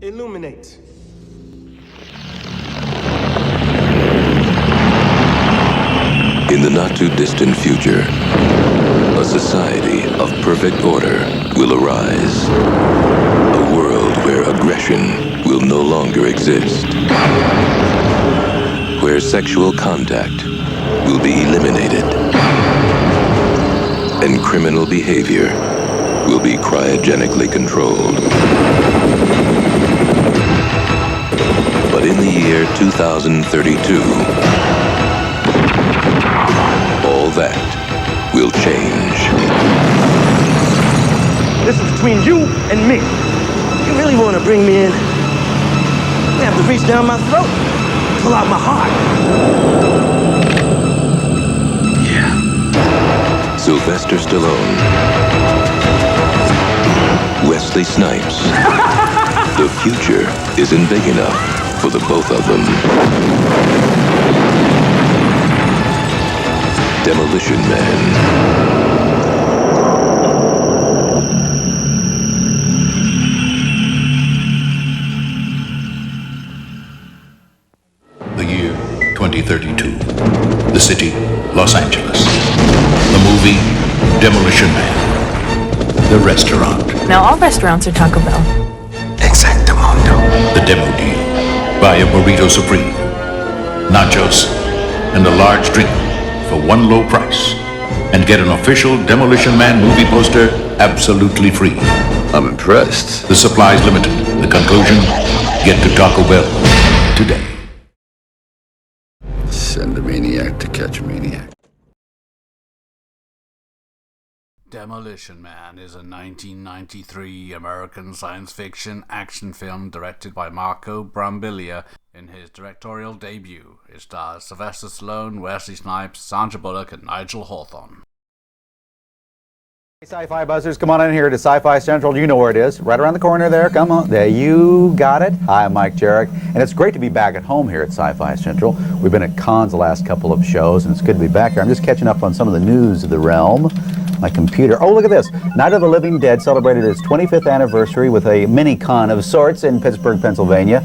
Illuminate. In the not-too-distant future, a society of perfect order will arise. A world where aggression will no longer exist. Where sexual contact will be eliminated. And criminal behavior will be cryogenically controlled. But in the year 2032, all that will change. This is between you and me. You really want to bring me in? You have to reach down my throat, pull out my heart. Yeah. Sylvester Stallone. Wesley Snipes. The future isn't big enough for the both of them. Demolition Man. The year 2032. The city, Los Angeles. The movie, Demolition Man. The restaurant. Now all restaurants are Taco Bell. Exactamundo. The demo deal. Buy a burrito supreme, nachos, and a large drink for one low price. And get an official Demolition Man movie poster absolutely free. I'm impressed. The supply's limited. The conclusion, get to Taco Bell today. Send a maniac to catch a maniac. Demolition Man is a 1993 American science fiction action film directed by Marco Brambilla. In his directorial debut, it stars Sylvester Stallone, Wesley Snipes, Sandra Bullock, and Nigel Hawthorne. Hey, Sci-Fi Buzzers, come on in here to Sci-Fi Central. You know where it is, right around the corner there. Come on, there you got it. Hi, I'm Mike Jarek, and it's great to be back at home here at Sci-Fi Central. We've been at cons the last couple of shows, and it's good to be back here. I'm just catching up on some of the news of the realm. My computer. Oh, look at this. Night of the Living Dead celebrated its 25th anniversary with a mini-con of sorts in Pittsburgh, Pennsylvania.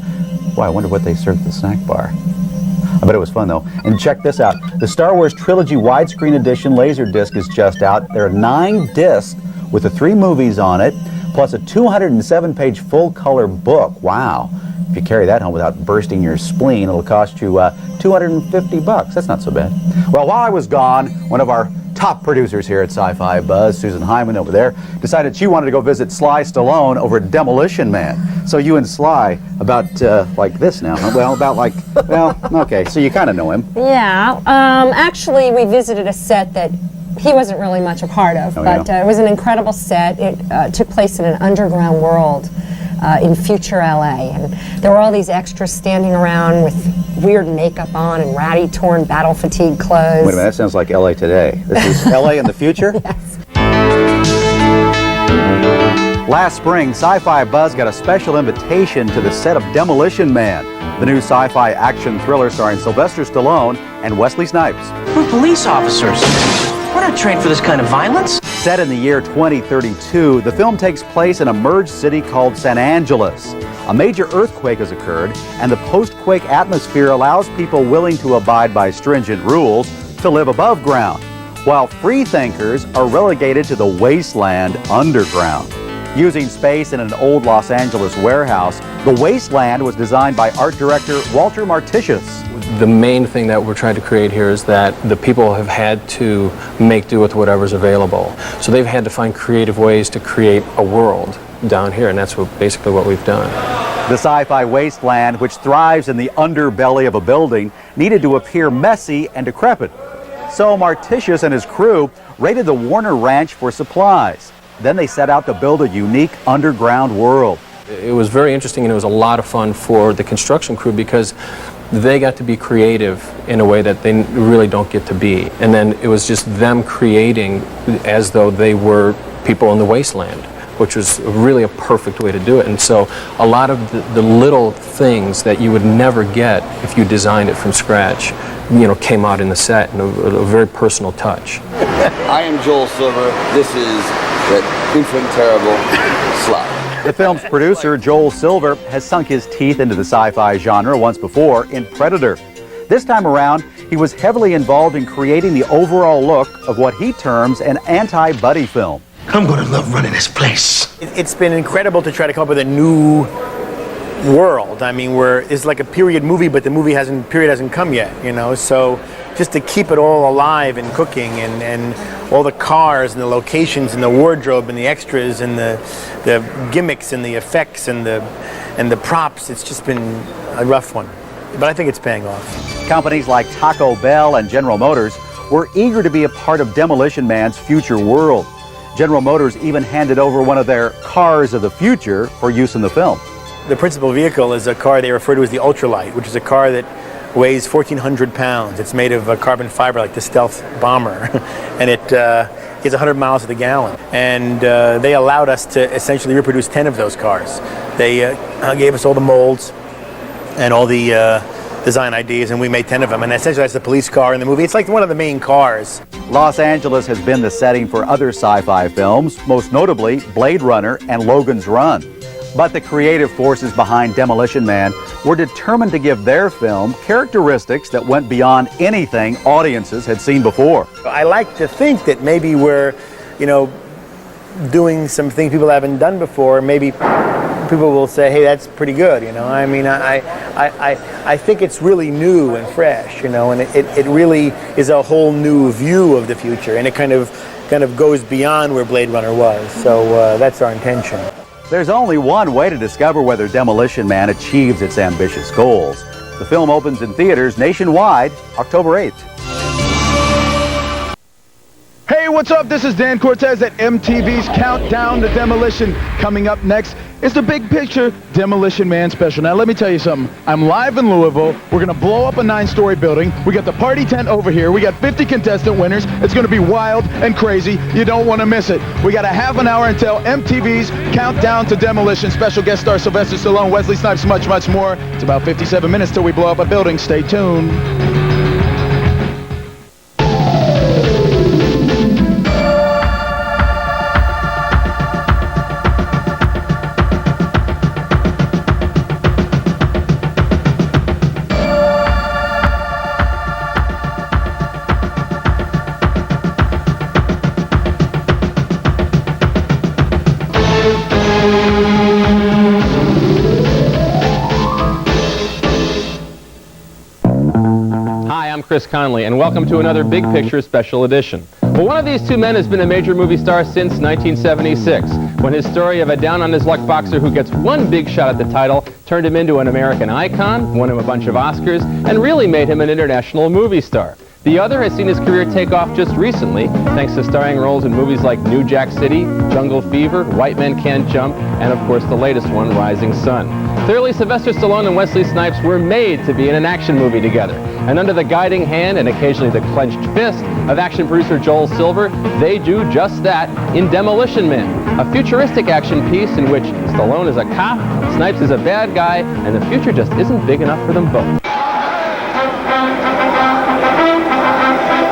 Boy, I wonder what they served at the snack bar. I bet it was fun, though. And check this out. The Star Wars Trilogy Widescreen Edition Laserdisc is just out. There are 9 discs with the 3 movies on it, plus a 207-page full-color book. Wow. If you carry that home without bursting your spleen, it'll cost you $250. That's not so bad. Well, while I was gone, one of our top producers here at Sci-Fi Buzz, Susan Hyman over there, decided she wanted to go visit Sly Stallone over at Demolition Man. So you and Sly, about like this now, huh? Well, about like, well, okay, so you kind of know him. Yeah, actually we visited a set that he wasn't really much a part of, but it was an incredible set. It took place in an underground world in future LA, and there were all these extras standing around with weird makeup on and ratty, torn, battle fatigue clothes. Wait a minute, that sounds like LA today. This is LA in the future? Yes. Last spring, Sci-Fi Buzz got a special invitation to the set of Demolition Man, the new sci-fi action thriller starring Sylvester Stallone and Wesley Snipes. We're police officers. We're not trained for this kind of violence. Set in the year 2032, the film takes place in a merged city called San Angeles. A major earthquake has occurred, and the post-quake atmosphere allows people willing to abide by stringent rules to live above ground, while freethinkers are relegated to the wasteland underground. Using space in an old Los Angeles warehouse, the wasteland was designed by art director Walter Martitius. The main thing that we're trying to create here is that the people have had to make do with whatever's available. So they've had to find creative ways to create a world down here, and that's basically what we've done. The sci-fi wasteland, which thrives in the underbelly of a building, needed to appear messy and decrepit. So Martitius and his crew raided the Warner Ranch for supplies. Then they set out to build a unique underground world. It was very interesting, and it was a lot of fun for the construction crew because they got to be creative in a way that they really don't get to be. And then it was just them creating as though they were people in the wasteland, which was really a perfect way to do it. And so a lot of the little things that you would never get if you designed it from scratch, you know, came out in the set in a very personal touch. I am Joel Silver. This is the infant terrible Sly. The film's producer, Joel Silver, has sunk his teeth into the sci-fi genre once before in Predator. This time around, he was heavily involved in creating the overall look of what he terms an anti-buddy film. I'm gonna love running this place. It's been incredible to try to come up with a new world. I mean, where it's like a period movie, but the period hasn't come yet, you know? So just to keep it all alive and cooking and all the cars and the locations and the wardrobe and the extras and the gimmicks and the effects and the props, it's just been a rough one. But I think it's paying off. Companies like Taco Bell and General Motors were eager to be a part of Demolition Man's future world. General Motors even handed over one of their cars of the future for use in the film. The principal vehicle is a car they refer to as the Ultralight, which is a car that weighs 1,400 pounds. It's made of carbon fiber like the Stealth Bomber, and it gets 100 miles to the gallon. And they allowed us to essentially reproduce 10 of those cars. They gave us all the molds and all the design ideas, and we made 10 of them. And essentially that's the police car in the movie. It's like one of the main cars. Los Angeles has been the setting for other sci-fi films, most notably Blade Runner and Logan's Run. But the creative forces behind Demolition Man were determined to give their film characteristics that went beyond anything audiences had seen before. I like to think that maybe we're, you know, doing some things people haven't done before. Maybe people will say, hey, that's pretty good, you know. I mean, I think it's really new and fresh, you know, and it really is a whole new view of the future, and it kind of goes beyond where Blade Runner was. So that's our intention. There's only one way to discover whether Demolition Man achieves its ambitious goals. The film opens in theaters nationwide October 8th. Hey, what's up? This is Dan Cortez at MTV's Countdown to Demolition. Coming up next is the Big Picture Demolition Man special. Now, let me tell you something. I'm live in Louisville. We're going to blow up a 9-story building. We got the party tent over here. We got 50 contestant winners. It's going to be wild and crazy. You don't want to miss it. We got a half an hour until MTV's Countdown to Demolition. Special guest star Sylvester, Stallone, Wesley Snipes, much, much more. It's about 57 minutes till we blow up a building. Stay tuned. Chris Conley, and welcome to another Big Picture Special Edition. Well, one of these two men has been a major movie star since 1976, when his story of a down-on-his-luck boxer who gets one big shot at the title turned him into an American icon, won him a bunch of Oscars, and really made him an international movie star. The other has seen his career take off just recently, thanks to starring roles in movies like New Jack City, Jungle Fever, White Men Can't Jump, and of course the latest one, Rising Sun. Clearly, Sylvester Stallone and Wesley Snipes were made to be in an action movie together. And under the guiding hand and occasionally the clenched fist of action producer Joel Silver, they do just that in Demolition Man, a futuristic action piece in which Stallone is a cop, Snipes is a bad guy, and the future just isn't big enough for them both.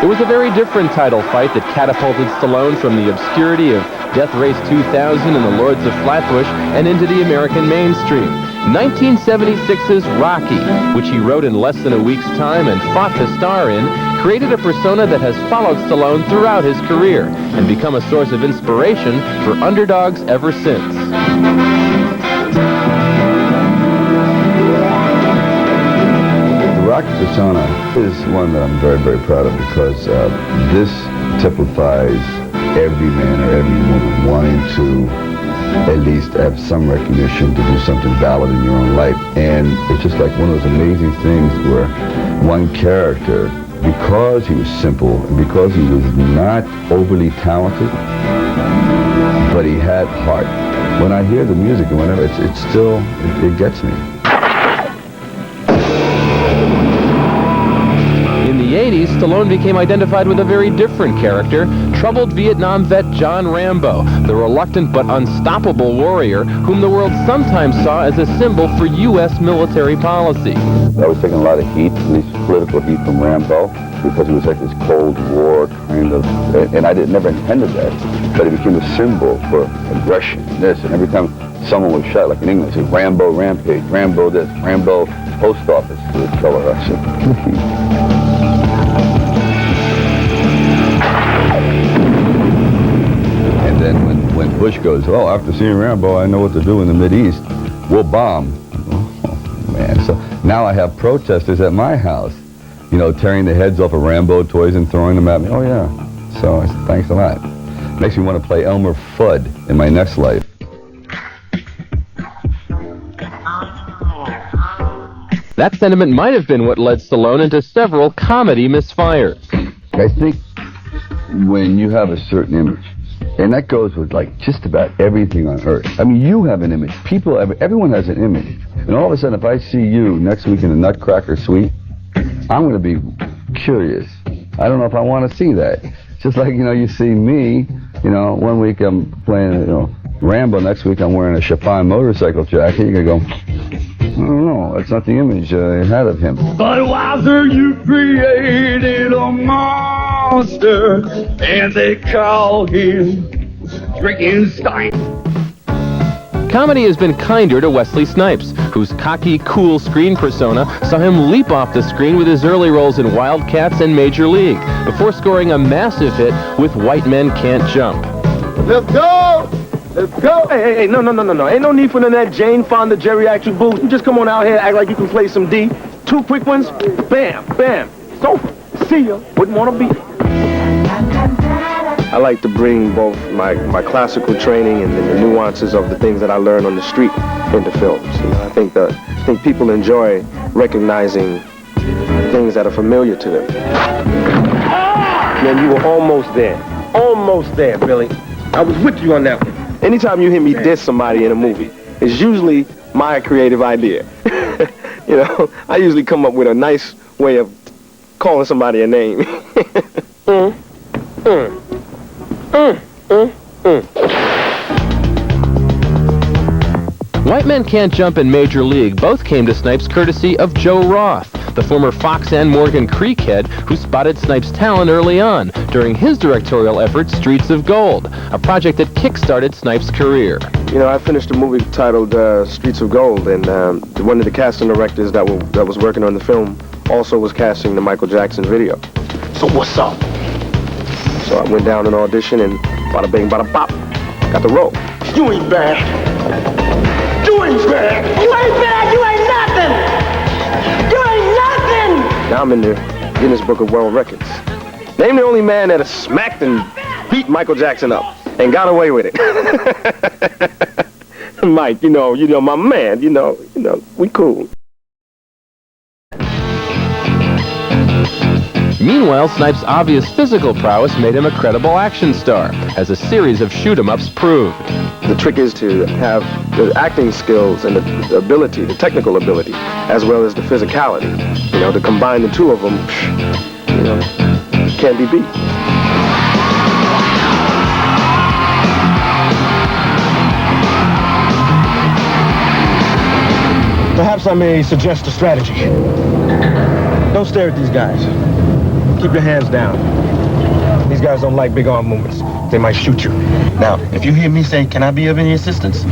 It was a very different title fight that catapulted Stallone from the obscurity of Death Race 2000 and the Lords of Flatbush and into the American mainstream. 1976's Rocky, which he wrote in less than a week's time and fought to star in, created a persona that has followed Stallone throughout his career and become a source of inspiration for underdogs ever since. The Rocky persona is one that I'm very, very proud of because this typifies every man or every woman wanting to at least have some recognition to do something valid in your own life. And it's just like one of those amazing things where one character, because he was simple and because he was not overly talented, but he had heart. When I hear the music and whatever, it still gets me. In the 80s, Stallone became identified with a very different character, troubled Vietnam vet John Rambo, the reluctant but unstoppable warrior whom the world sometimes saw as a symbol for U.S. military policy. I was taking a lot of heat, at least political heat from Rambo, because he was like this Cold War kind of, and I never intended that, but it became a symbol for aggression, and every time someone was shot, like in English, it's Rambo Rampage, Rambo this, Rambo Post Office, this color. I said, and then when Bush goes, oh, after seeing Rambo, I know what to do in the Mideast. We'll bomb. Oh, man. So now I have protesters at my house, you know, tearing the heads off of Rambo toys and throwing them at me. Oh, yeah. So I said, thanks a lot. Makes me want to play Elmer Fudd in my next life. That sentiment might have been what led Stallone into several comedy misfires. I think when you have a certain image, and that goes with like just about everything on earth. I mean, you have an image. People, everyone has an image. And all of a sudden, if I see you next week in the Nutcracker Suite, I'm going to be curious. I don't know if I want to see that. Just like, you know, you see me, you know, one week I'm playing, you know, Rambo, next week I'm wearing a chiffon motorcycle jacket. You're going to go, I don't know, that's not the image I had of him. Budweiser, you created a monster, and they call him Frankenstein. Comedy has been kinder to Wesley Snipes, whose cocky, cool screen persona saw him leap off the screen with his early roles in Wildcats and Major League, before scoring a massive hit with White Men Can't Jump. Let's go! Let's go! Hey, no. Ain't no need for none of that Jane Fonda geriatric boo. You just come on out here, act like you can play some D. 2 quick ones, bam, bam. So, see ya. Wouldn't want to be. I like to bring both my classical training and the nuances of the things that I learned on the street into films. You know, I think people enjoy recognizing things that are familiar to them. Man, you were almost there. Almost there, Billy. I was with you on that one. Anytime you hear me diss somebody in a movie, it's usually my creative idea. You know, I usually come up with a nice way of calling somebody a name. White Men Can't Jump and Major League both came to Snipes courtesy of Joe Roth, the former Fox and Morgan Creek head who spotted Snipes' talent early on during his directorial effort, Streets of Gold, a project that kick-started Snipes' career. You know, I finished a movie titled Streets of Gold, and one of the casting directors that was working on the film also was casting the Michael Jackson video. So what's up? So I went down and auditioned, and bada bing, bada bop, got the role. You ain't bad. You ain't bad. You ain't bad. You ain't nothing. You ain't nothing. Now I'm in the Guinness Book of World Records. Name the only man that has smacked and beat Michael Jackson up and got away with it. Mike, you know, my man. You know, we cool. Meanwhile, Snipes' obvious physical prowess made him a credible action star, as a series of shoot-'em-ups proved. The trick is to have the acting skills and the ability, the technical ability, as well as the physicality. You know, to combine the two of them, you know, can't be beat. Perhaps I may suggest a strategy. Don't stare at these guys. Keep your hands down. These guys don't like big arm movements. They might shoot you. Now, if you hear me say, "Can I be of any assistance?"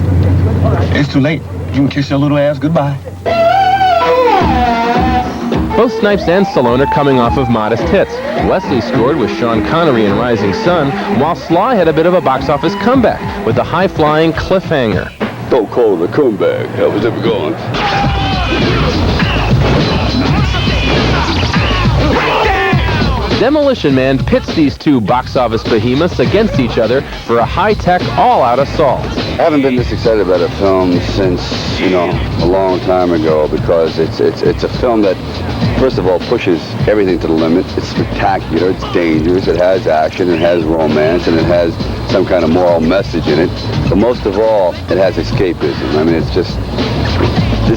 It's too late. You can kiss your little ass goodbye. Both Snipes and Stallone are coming off of modest hits. Wesley scored with Sean Connery in Rising Sun, while Sly had a bit of a box office comeback with the high-flying Cliffhanger. Don't call it a comeback. That was ever gone. Demolition Man pits these two box office behemoths against each other for a high-tech, all-out assault. I haven't been this excited about a film since, you know, a long time ago, because it's a film that, first of all, pushes everything to the limit. It's spectacular, it's dangerous, it has action, it has romance, and it has some kind of moral message in it. But most of all, it has escapism. I mean, it's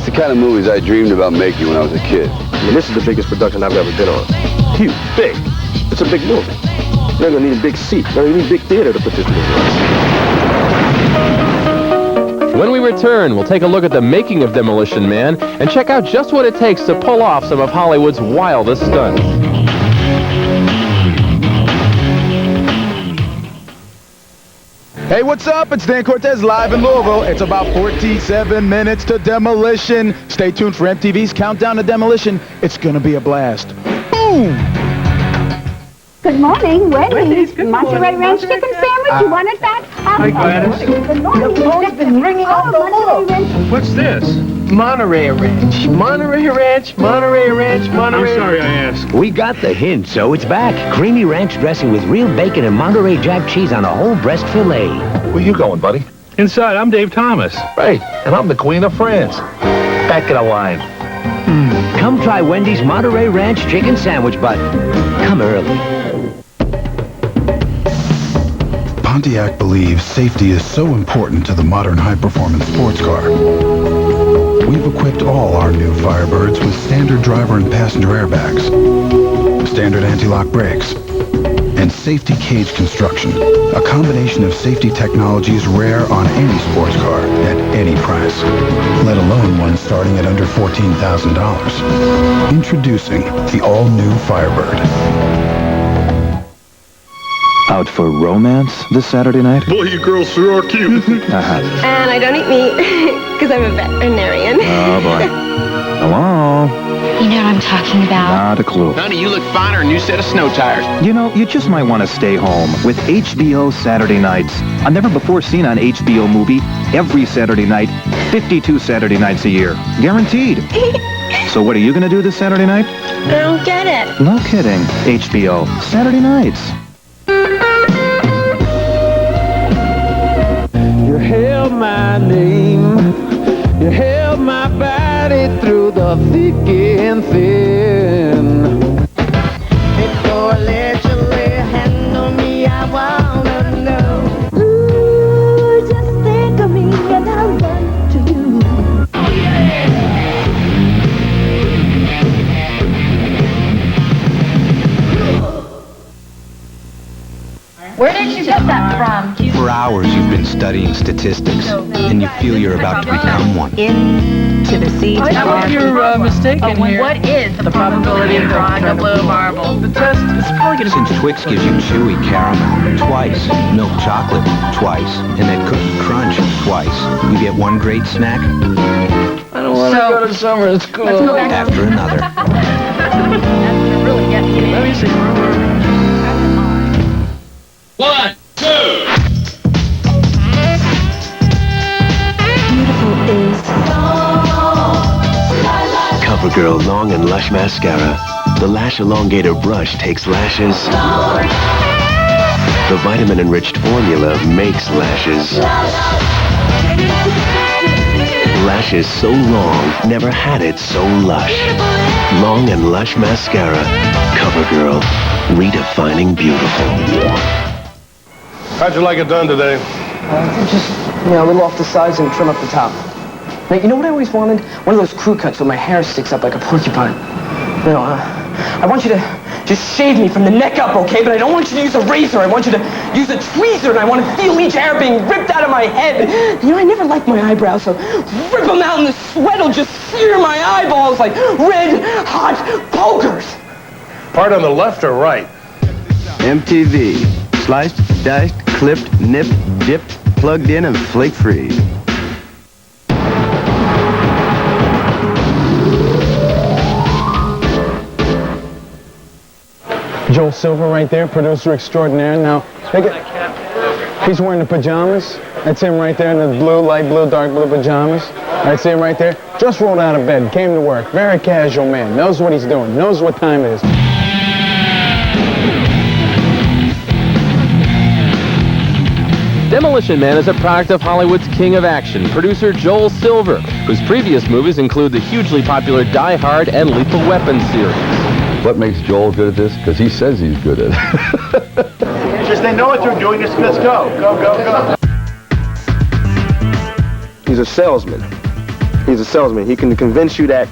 the kind of movies I dreamed about making when I was a kid. I mean, this is the biggest production I've ever been on. Huge, big. It's a big movie. You're gonna need a big seat. You're gonna need a big theater to put this movie on. When we return, we'll take a look at the making of Demolition Man and check out just what it takes to pull off some of Hollywood's wildest stunts. Hey, what's up? It's Dan Cortez live in Louisville. It's about 47 minutes to Demolition. Stay tuned for MTV's Countdown to Demolition. It's gonna be a blast. Boom! Good morning, Wendy's. Monterey Ranch chicken sandwich. You want it back? Hi, Gladys. Good morning. The phone's been ringing off the hook. What's this? Monterey Ranch. Monterey Ranch. Monterey Ranch. Monterey. I'm sorry I asked. We got the hint, so it's back. Creamy ranch dressing with real bacon and Monterey Jack cheese on a whole breast fillet. Where you going, buddy? Inside, I'm Dave Thomas. Right, and I'm the Queen of France. Back in the line. Come try Wendy's Monterey Ranch chicken sandwich, but come early. Pontiac believes safety is so important to the modern high-performance sports car. We've equipped all our new Firebirds with standard driver and passenger airbags, standard anti-lock brakes, and safety cage construction, a combination of safety technologies rare on any sports car at any price, let alone one starting at under $14,000. Introducing the all-new Firebird. Out for romance this Saturday night? Boy, you girls sure are cute. And I don't eat meat because I'm a veterinarian. Oh, boy. Hello? You know what I'm talking about. Not a clue. Honey, you look finer in a new set of snow tires. You know, you just might want to stay home with HBO Saturday nights. A never before seen on HBO movie every Saturday night, 52 Saturday nights a year. Guaranteed. So what are you going to do this Saturday night? I don't get it. No kidding. HBO Saturday nights. You held my name, you held my body through the thick and thin. Before I let you lay a hand on me, I wanna know. Ooh, just think of me and I'll run to you. Oh, yeah. Where did you get that from? For hours you've been studying statistics, and you feel you're about to become one. Into the seeds. I think you're mistaken here. What is the probability of drawing a blue marble? The test is probably going to... Since Twix gives you chewy caramel twice, milk chocolate twice, and that cookie crunch twice, you get one great snack I don't want to go to summer school. Let's go back. after another. That's going to really get you. Let me see. 1, 2. Beautiful is CoverGirl Long and Lush Mascara. The Lash Elongator brush takes lashes. The vitamin-enriched formula makes lashes. Lashes so long, never had it so lush. Long and Lush Mascara. CoverGirl, redefining beautiful. How'd you like it done today? Just, a little off the sides and trim up the top. Now, you know what I always wanted? One of those crew cuts where my hair sticks up like a porcupine. I want you to just shave me from the neck up, okay? But I don't want you to use a razor. I want you to use a tweezer, and I want to feel each hair being ripped out of my head. I never liked my eyebrows, so rip them out and the sweat will just sear my eyeballs like red, hot pokers. Part on the left or right? MTV. Sliced, diced, clipped, nipped, dipped, plugged in, and flake-free. Joel Silver right there, producer extraordinaire. Now, he's wearing the pajamas. That's him right there in the blue, light blue, dark blue pajamas. That's him right there. Just rolled out of bed, came to work. Very casual man, knows what he's doing, knows what time it is. Demolition Man is a product of Hollywood's king of action, producer Joel Silver, whose previous movies include the hugely popular Die Hard and Lethal Weapon series. What makes Joel good at this? Because he says he's good at it. Just they know what they're doing. Just let's go. Go, go, go. He's a salesman. He's a salesman. He can convince you that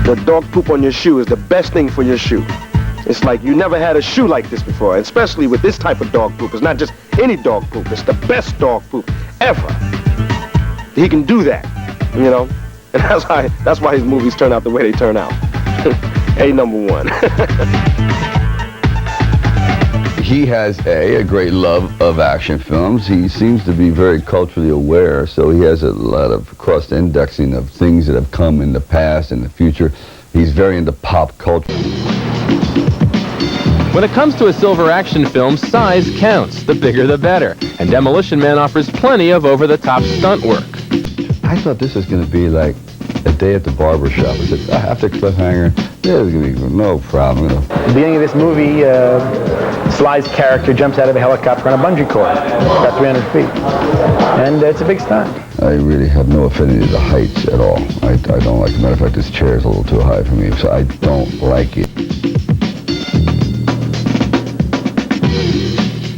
The dog poop on your shoe is the best thing for your shoe. It's like you never had a shoe like this before, especially with this type of dog poop. It's not just any dog poop. It's the best dog poop ever. He can do that, you know? And that's why his movies turn out the way they turn out. #1. He has a great love of action films. He seems to be very culturally aware, so he has a lot of cross-indexing of things that have come in the past and the future. He's very into pop culture. When it comes to a silver action film, size counts. The bigger the better. And Demolition Man offers plenty of over-the-top stunt work. I thought this was going to be like a day at the barber shop. I said, after cliffhanger, there's going to be no problem. At the beginning of this movie, Sly's character jumps out of a helicopter on a bungee cord, about 300 feet. And it's a big stunt. I really have no affinity to heights at all. I don't like it. As a matter of fact, this chair is a little too high for me, so I don't like it.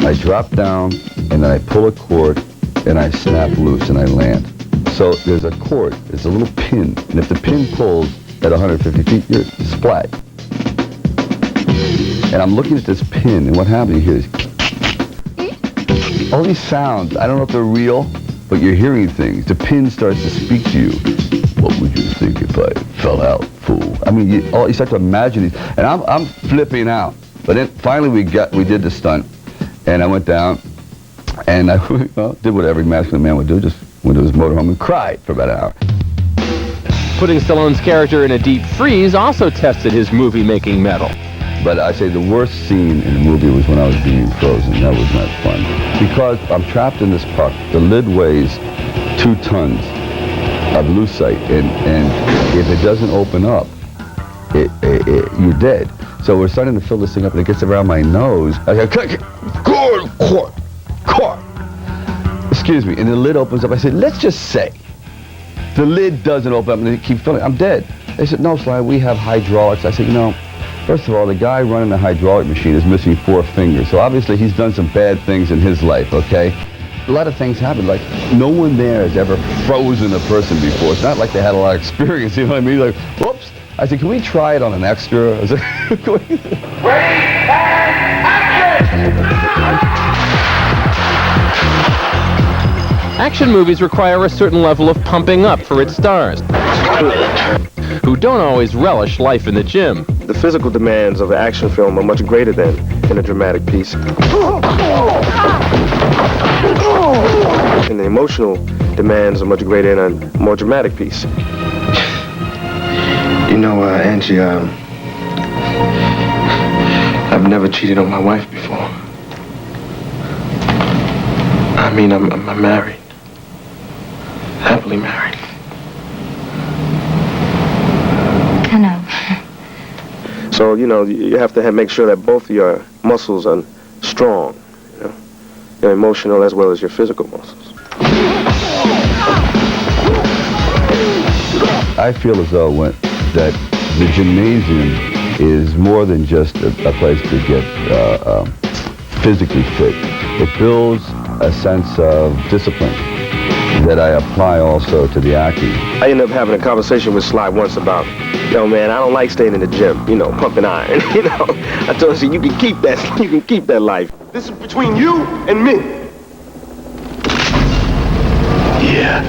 I drop down, and then I pull a cord, and I snap loose, and I land. So there's a cord, there's a little pin, and if the pin pulls at 150 feet, you're splat. And I'm looking at this pin, and what happens, you hear this all these sounds. I don't know if they're real, but you're hearing things. The pin starts to speak to you. What would you think if I fell out, fool? I mean, you start to imagine these, and I'm flipping out. But then finally we did the stunt, and I went down, and I did what every masculine man would do, just went to his motorhome and cried for about an hour. Putting Stallone's character in a deep freeze also tested his movie-making mettle. But I say the worst scene in the movie was when I was being frozen. That was not fun. Because I'm trapped in this puck. The lid weighs 2 tons of lucite, and if it doesn't open up, you're dead. So we're starting to fill this thing up, and it gets around my nose. I go, cord. Excuse me, and the lid opens up. I said, let's just say the lid doesn't open up, and they keep filling. I'm dead. They said, no, Sly, we have hydraulics. I said, you know, first of all, the guy running the hydraulic machine is missing 4 fingers, so obviously he's done some bad things in his life, okay? A lot of things happen, like no one there has ever frozen a person before. It's not like they had a lot of experience, you know what I mean? Like, whoops. I said, can we try it on an extra? I said, Action movies require a certain level of pumping up for its stars, who don't always relish life in the gym. The physical demands of an action film are much greater than in a dramatic piece. And the emotional demands are much greater in a more dramatic piece. You know, Angie, I've never cheated on my wife before. I mean, I'm married. Happily married. I know. So, you know, you have to make sure that both of your muscles are strong, you know, your emotional as well as your physical muscles. I feel as though that the gymnasium is more than just a place to get physically fit. It builds a sense of discipline that I apply also to the acting. I ended up having a conversation with Sly once about, yo man, I don't like staying in the gym, you know, pumping iron, you know. I told him, you can keep that life. This is between you and me. Yeah.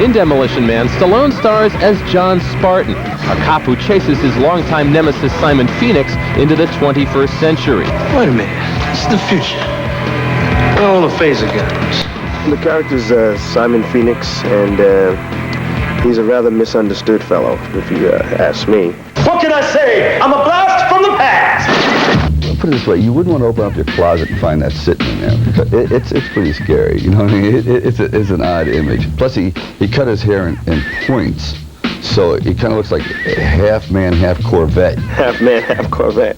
In Demolition Man, Stallone stars as John Spartan, a cop who chases his longtime nemesis Simon Phoenix into the 21st century. Wait a minute, this is the future. All the phaser guns. The character's Simon Phoenix, and he's a rather misunderstood fellow, if you ask me. What can I say? I'm a blast from the past! Put it this way, you wouldn't want to open up your closet and find that sitting in there. It's pretty scary, you know what I mean? It's an odd image. Plus, he cut his hair in points, so it kind of looks like half man, half Corvette. Half man, half Corvette.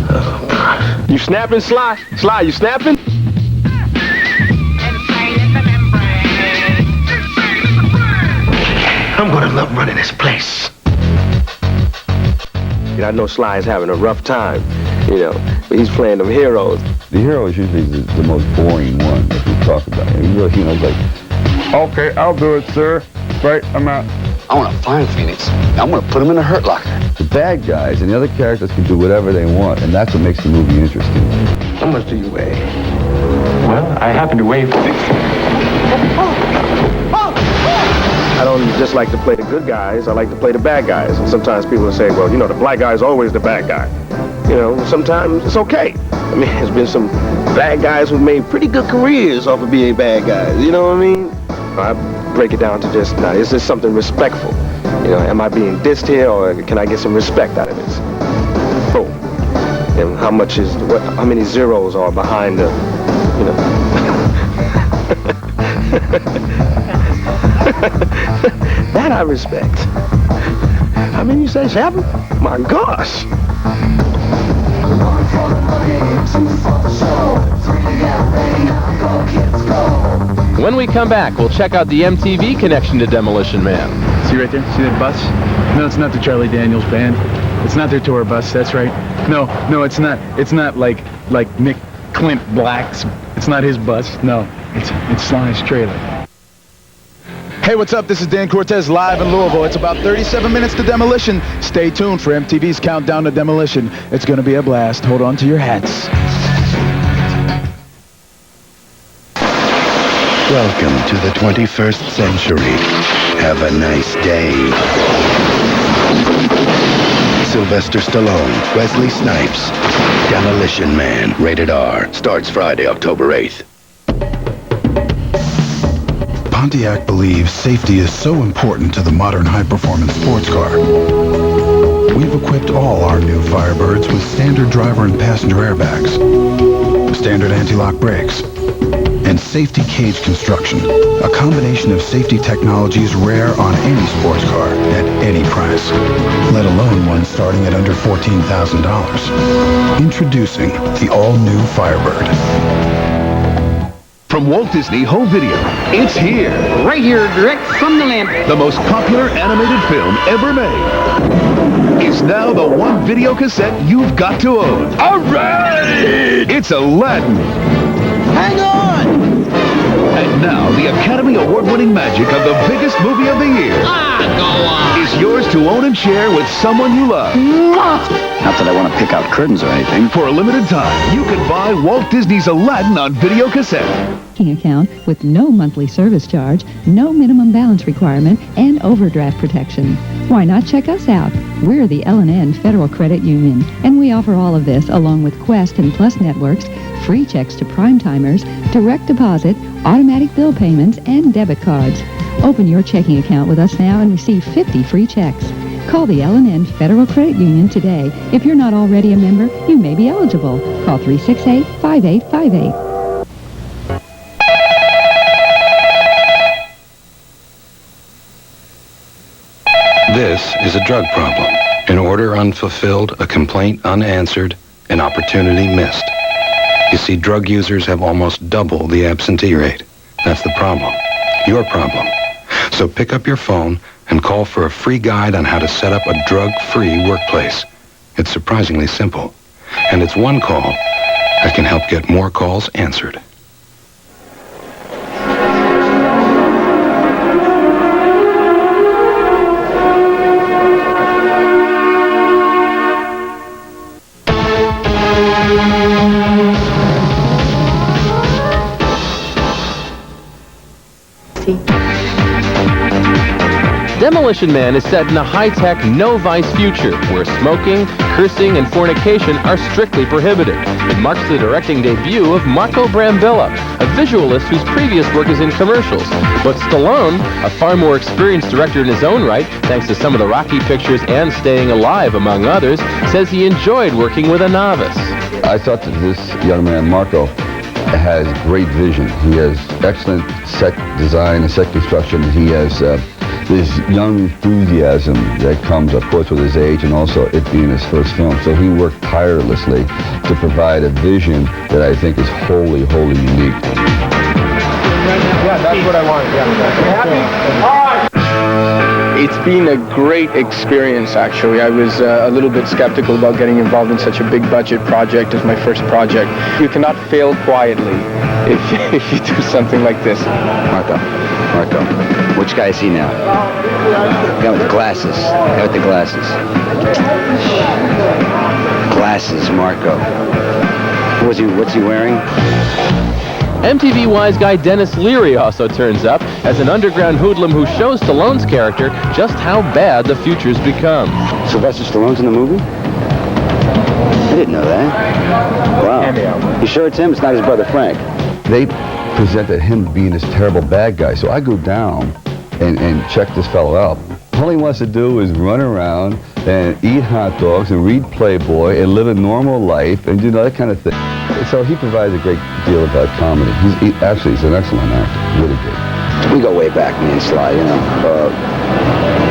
Oh, God. You snapping, Sly? Sly, you snapping? I'm gonna love running this place. I know Sly is having a rough time, you know, but he's playing them heroes. The hero is usually the most boring one that we talk about. He really, you know, like, okay, I'll do it, sir. Right, I'm out. I want to find Phoenix. I'm going to put him in a hurt locker. The bad guys and the other characters can do whatever they want, and that's what makes the movie interesting. How much do you weigh? Well, I happen to weigh 50. I don't just like to play the good guys, I like to play the bad guys. And sometimes people say, well, you know, the black guy is always the bad guy. You know, sometimes it's okay. I mean, there's been some bad guys who've made pretty good careers off of being bad guys, you know what I mean? I break it down to just, now, is this something respectful? You know, am I being dissed here, or can I get some respect out of this? Boom. And how much is, how many zeros are behind the, you know? That I respect. How many you say, 7? My gosh. When we come back, we'll check out the MTV connection to Demolition Man. See right there? See that bus? No, it's not the Charlie Daniels Band. It's not their tour bus, that's right. No, it's not. It's not like Nick Clint Black's. It's not his bus. No, it's Sly's trailer. Hey, what's up? This is Dan Cortez live in Louisville. It's about 37 minutes to Demolition. Stay tuned for MTV's Countdown to Demolition. It's going to be a blast. Hold on to your hats. Welcome to the 21st century. Have a nice day. Sylvester Stallone, Wesley Snipes, Demolition Man, rated R. Starts Friday, October 8th. Pontiac believes safety is so important to the modern high-performance sports car. We've equipped all our new Firebirds with standard driver and passenger airbags, standard anti-lock brakes, and safety cage construction, a combination of safety technologies rare on any sports car at any price, let alone one starting at under $14,000. Introducing the all-new Firebird. From Walt Disney Home Video, it's here. Right here, direct from the lamp. The most popular animated film ever made. It's now the one video cassette you've got to own. All right! It's Aladdin. Hang on! And now, the Academy Award-winning magic of the biggest movie of the year is yours to own and share with someone you love. Not that I want to pick out curtains or anything. For a limited time, you can buy Walt Disney's Aladdin on video cassette. Account with no monthly service charge, no minimum balance requirement, and overdraft protection. Why not check us out? We're the L&N Federal Credit Union, and we offer all of this along with Quest and Plus networks, free checks to prime timers, direct deposit, automatic bill payments, and debit cards. Open your checking account with us now and receive 50 free checks. Call the L&N Federal Credit Union today. If you're not already a member, you may be eligible. Call 368-5858. This is a drug problem. An order unfulfilled, a complaint unanswered, an opportunity missed. You see, drug users have almost double the absentee rate. That's the problem. Your problem. So pick up your phone and call for a free guide on how to set up a drug-free workplace. It's surprisingly simple. And it's one call that can help get more calls answered. Demolition Man is set in a high-tech, no-vice future where smoking, cursing, and fornication are strictly prohibited. It marks the directing debut of Marco Brambilla, a visualist whose previous work is in commercials. But Stallone, a far more experienced director in his own right, thanks to some of the Rocky pictures and Staying Alive, among others, says he enjoyed working with a novice. I thought that this young man, Marco, has great vision. He has excellent set design and set construction. He has this young enthusiasm that comes, of course, with his age and also it being his first film. So he worked tirelessly to provide a vision that I think is wholly, wholly unique. Yeah, that's what I want. Yeah. You happy? All right. It's been a great experience, actually. I was a little bit skeptical about getting involved in such a big budget project as my first project. You cannot fail quietly if you do something like this. Marco, which guy is he now? The guy with the glasses. The guy with the glasses. Glasses, Marco. What's he wearing? MTV wise guy Dennis Leary also turns up as an underground hoodlum who shows Stallone's character just how bad the future's become. Sylvester Stallone's in the movie? I didn't know that. Wow. You sure it's him? It's not his brother Frank. They presented him being this terrible bad guy, so I go down and check this fellow out. All he wants to do is run around and eat hot dogs and read Playboy and live a normal life and do that kind of thing. So he provides a great deal of comedy. Actually, he's an excellent actor, really good. We go way back, me and Sly, you know.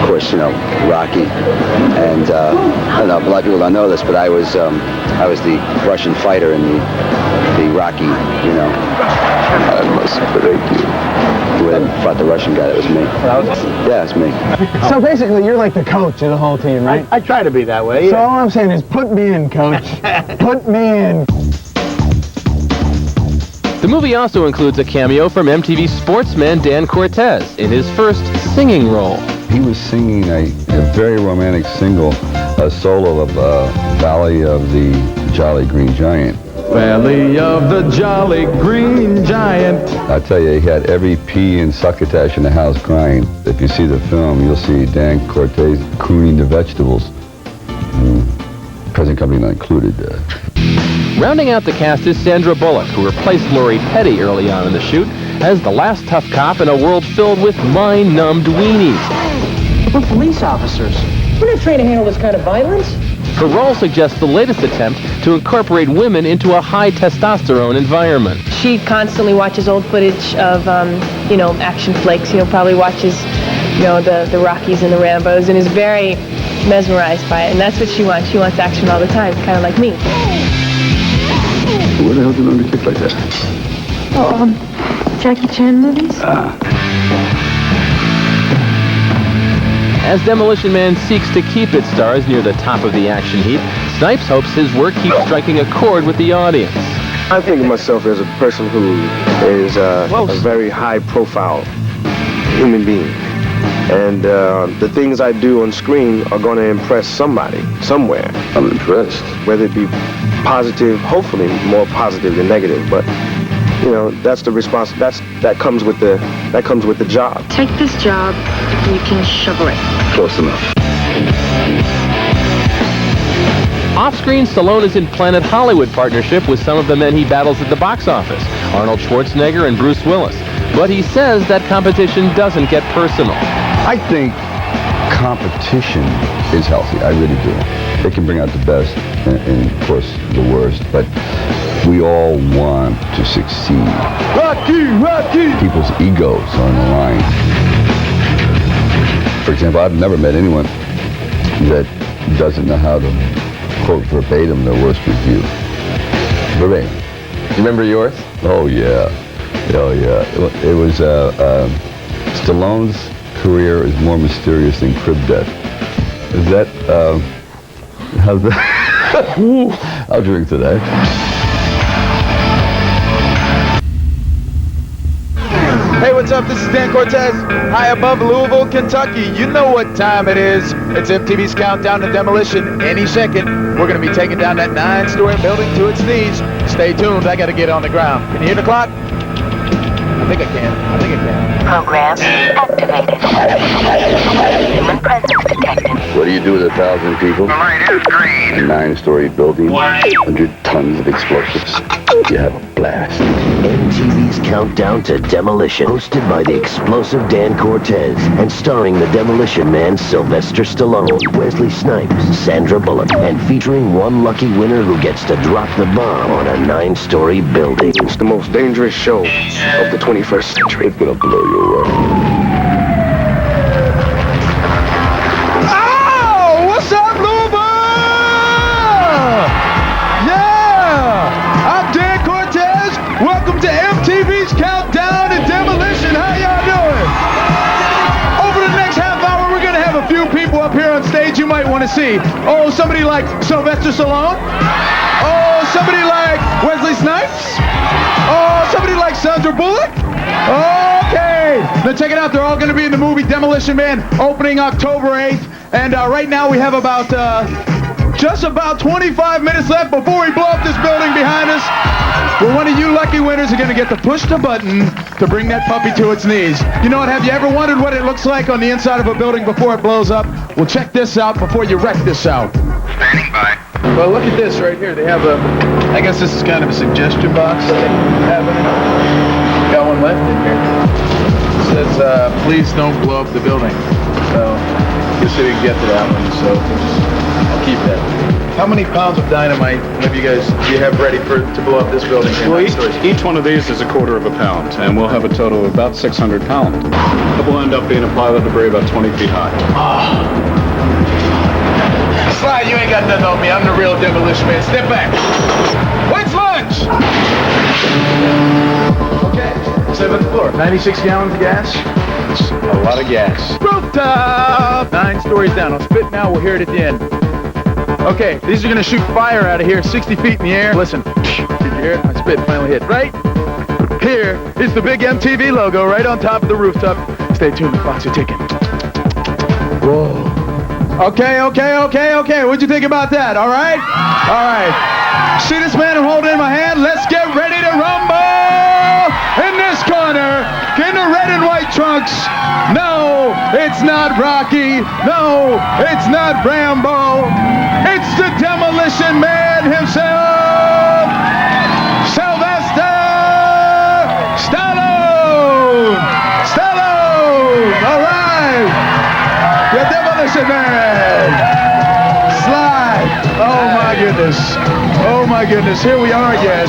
Of course, you know, Rocky. And I don't know, a lot of people don't know this, but I was the Russian fighter in the Rocky, you know. I must break you. Who fought the Russian guy? That was me. Yeah, it's me. So basically, you're like the coach of the whole team, right? I try to be that way, So all I'm saying is put me in, coach. Put me in. The movie also includes a cameo from MTV sportsman Dan Cortez in his first singing role. He was singing a very romantic single, a solo of Valley of the Jolly Green Giant. Valley of the Jolly Green Giant. I tell you, he had every pea and succotash in the house crying. If you see the film, you'll see Dan Cortez crooning the vegetables. Present company not included. Rounding out the cast is Sandra Bullock, who replaced Lori Petty early on in the shoot as the last tough cop in a world filled with mind-numbed weenies. We're police officers. We're not trained to handle this kind of violence. Her role suggests the latest attempt to incorporate women into a high testosterone environment. She constantly watches old footage of, action flicks. Probably watches, the Rockies and the Rambos, and is very mesmerized by it. And that's what she wants. She wants action all the time, kind of like me. Where the hell did you learn to kick like that? Jackie Chan movies? As Demolition Man seeks to keep its stars near the top of the action heap, Snipes hopes his work keeps striking a chord with the audience. I think of myself as a person who is a very high-profile human being. And the things I do on screen are going to impress somebody, somewhere. I'm impressed. Whether it be positive, hopefully more positive than negative, but that's the response. That comes with the job. Take this job, and you can shovel it. Close enough. Off-screen, Stallone is in Planet Hollywood partnership with some of the men he battles at the box office, Arnold Schwarzenegger and Bruce Willis. But he says that competition doesn't get personal. I think competition is healthy. I really do. It can bring out the best and of course, the worst. But we all want to succeed. Rocky! People's egos are on the line. For example, I've never met anyone that doesn't know how to quote verbatim their worst review. Verbatim. You remember yours? Oh, yeah. It was Stallone's career is more mysterious than crib death. Is that, how's that? I'll drink to that. Hey, what's up? This is Dan Cortez, high above Louisville, Kentucky. You know what time it is. It's MTV's Countdown to Demolition. Any second, we're going to be taking down that 9-story building to its knees. Stay tuned. I got to get on the ground. Can you hear the clock? I think I can. Program activated. Human presence detected. What do you do with 1,000 people? The light is green. A 9-story building, 100 tons of explosives. You have a blast. MTV's Countdown to Demolition, hosted by the explosive Dan Cortez and starring the Demolition Man Sylvester Stallone, Wesley Snipes, Sandra Bullock, and featuring one lucky winner who gets to drop the bomb on a 9-story building. It's the most dangerous show of the 21st century. It's gonna blow you away. Oh! What's up, Louisville? Yeah! I'm Dan Cortez. Welcome to MTV's Countdown to Demolition. How y'all doing? Over the next half hour, we're gonna to see? Oh, somebody like Sylvester Stallone? Oh, somebody like Wesley Snipes? Oh, somebody like Sandra Bullock? Okay. Now check it out. They're all going to be in the movie Demolition Man, opening October 8th. And right now we have about just about 25 minutes left before we blow up this building behind us. Well, one of you lucky winners are going to get to push the button to bring that puppy to its knees. You know what? Have you ever wondered what it looks like on the inside of a building before it blows up? Well, check this out before you wreck this out. Standing by. Well, look at this right here. They have a, I guess this is kind of a suggestion box that they have in it. Got one left in here. It says, please don't blow up the building. So, just so you can get to that one. So, I'll keep that. How many pounds of dynamite do you have ready to blow up this building? Well, each one of these is a quarter of a pound, and we'll have a total of about 600 pounds. It will end up being a pile of debris about 20 feet high. Sly, you ain't got nothing on me. I'm the real Demolition Man. Step back. When's lunch? Okay, step on the floor. 96 gallons of gas. That's a lot of gas. Rooftop! 9 stories down. I'll spit now. We'll hear it at the end. Okay, these are going to shoot fire out of here 60 feet in the air. Listen. Did you hear it? My spit finally hit. Right here is the big MTV logo right on top of the rooftop. Stay tuned. The clocks are ticking. Whoa. Okay. What'd you think about that? All right? All right. See this man I'm holding in my hand? Let's get ready to rumble! In this corner, in the red and white trunks. No, it's not Rocky. No, it's not Rambo. It's the Demolition Man himself, Sylvester Stallone! Stallone! All right! The Demolition Man! Slide! Oh my goodness. Oh my goodness. Here we are again.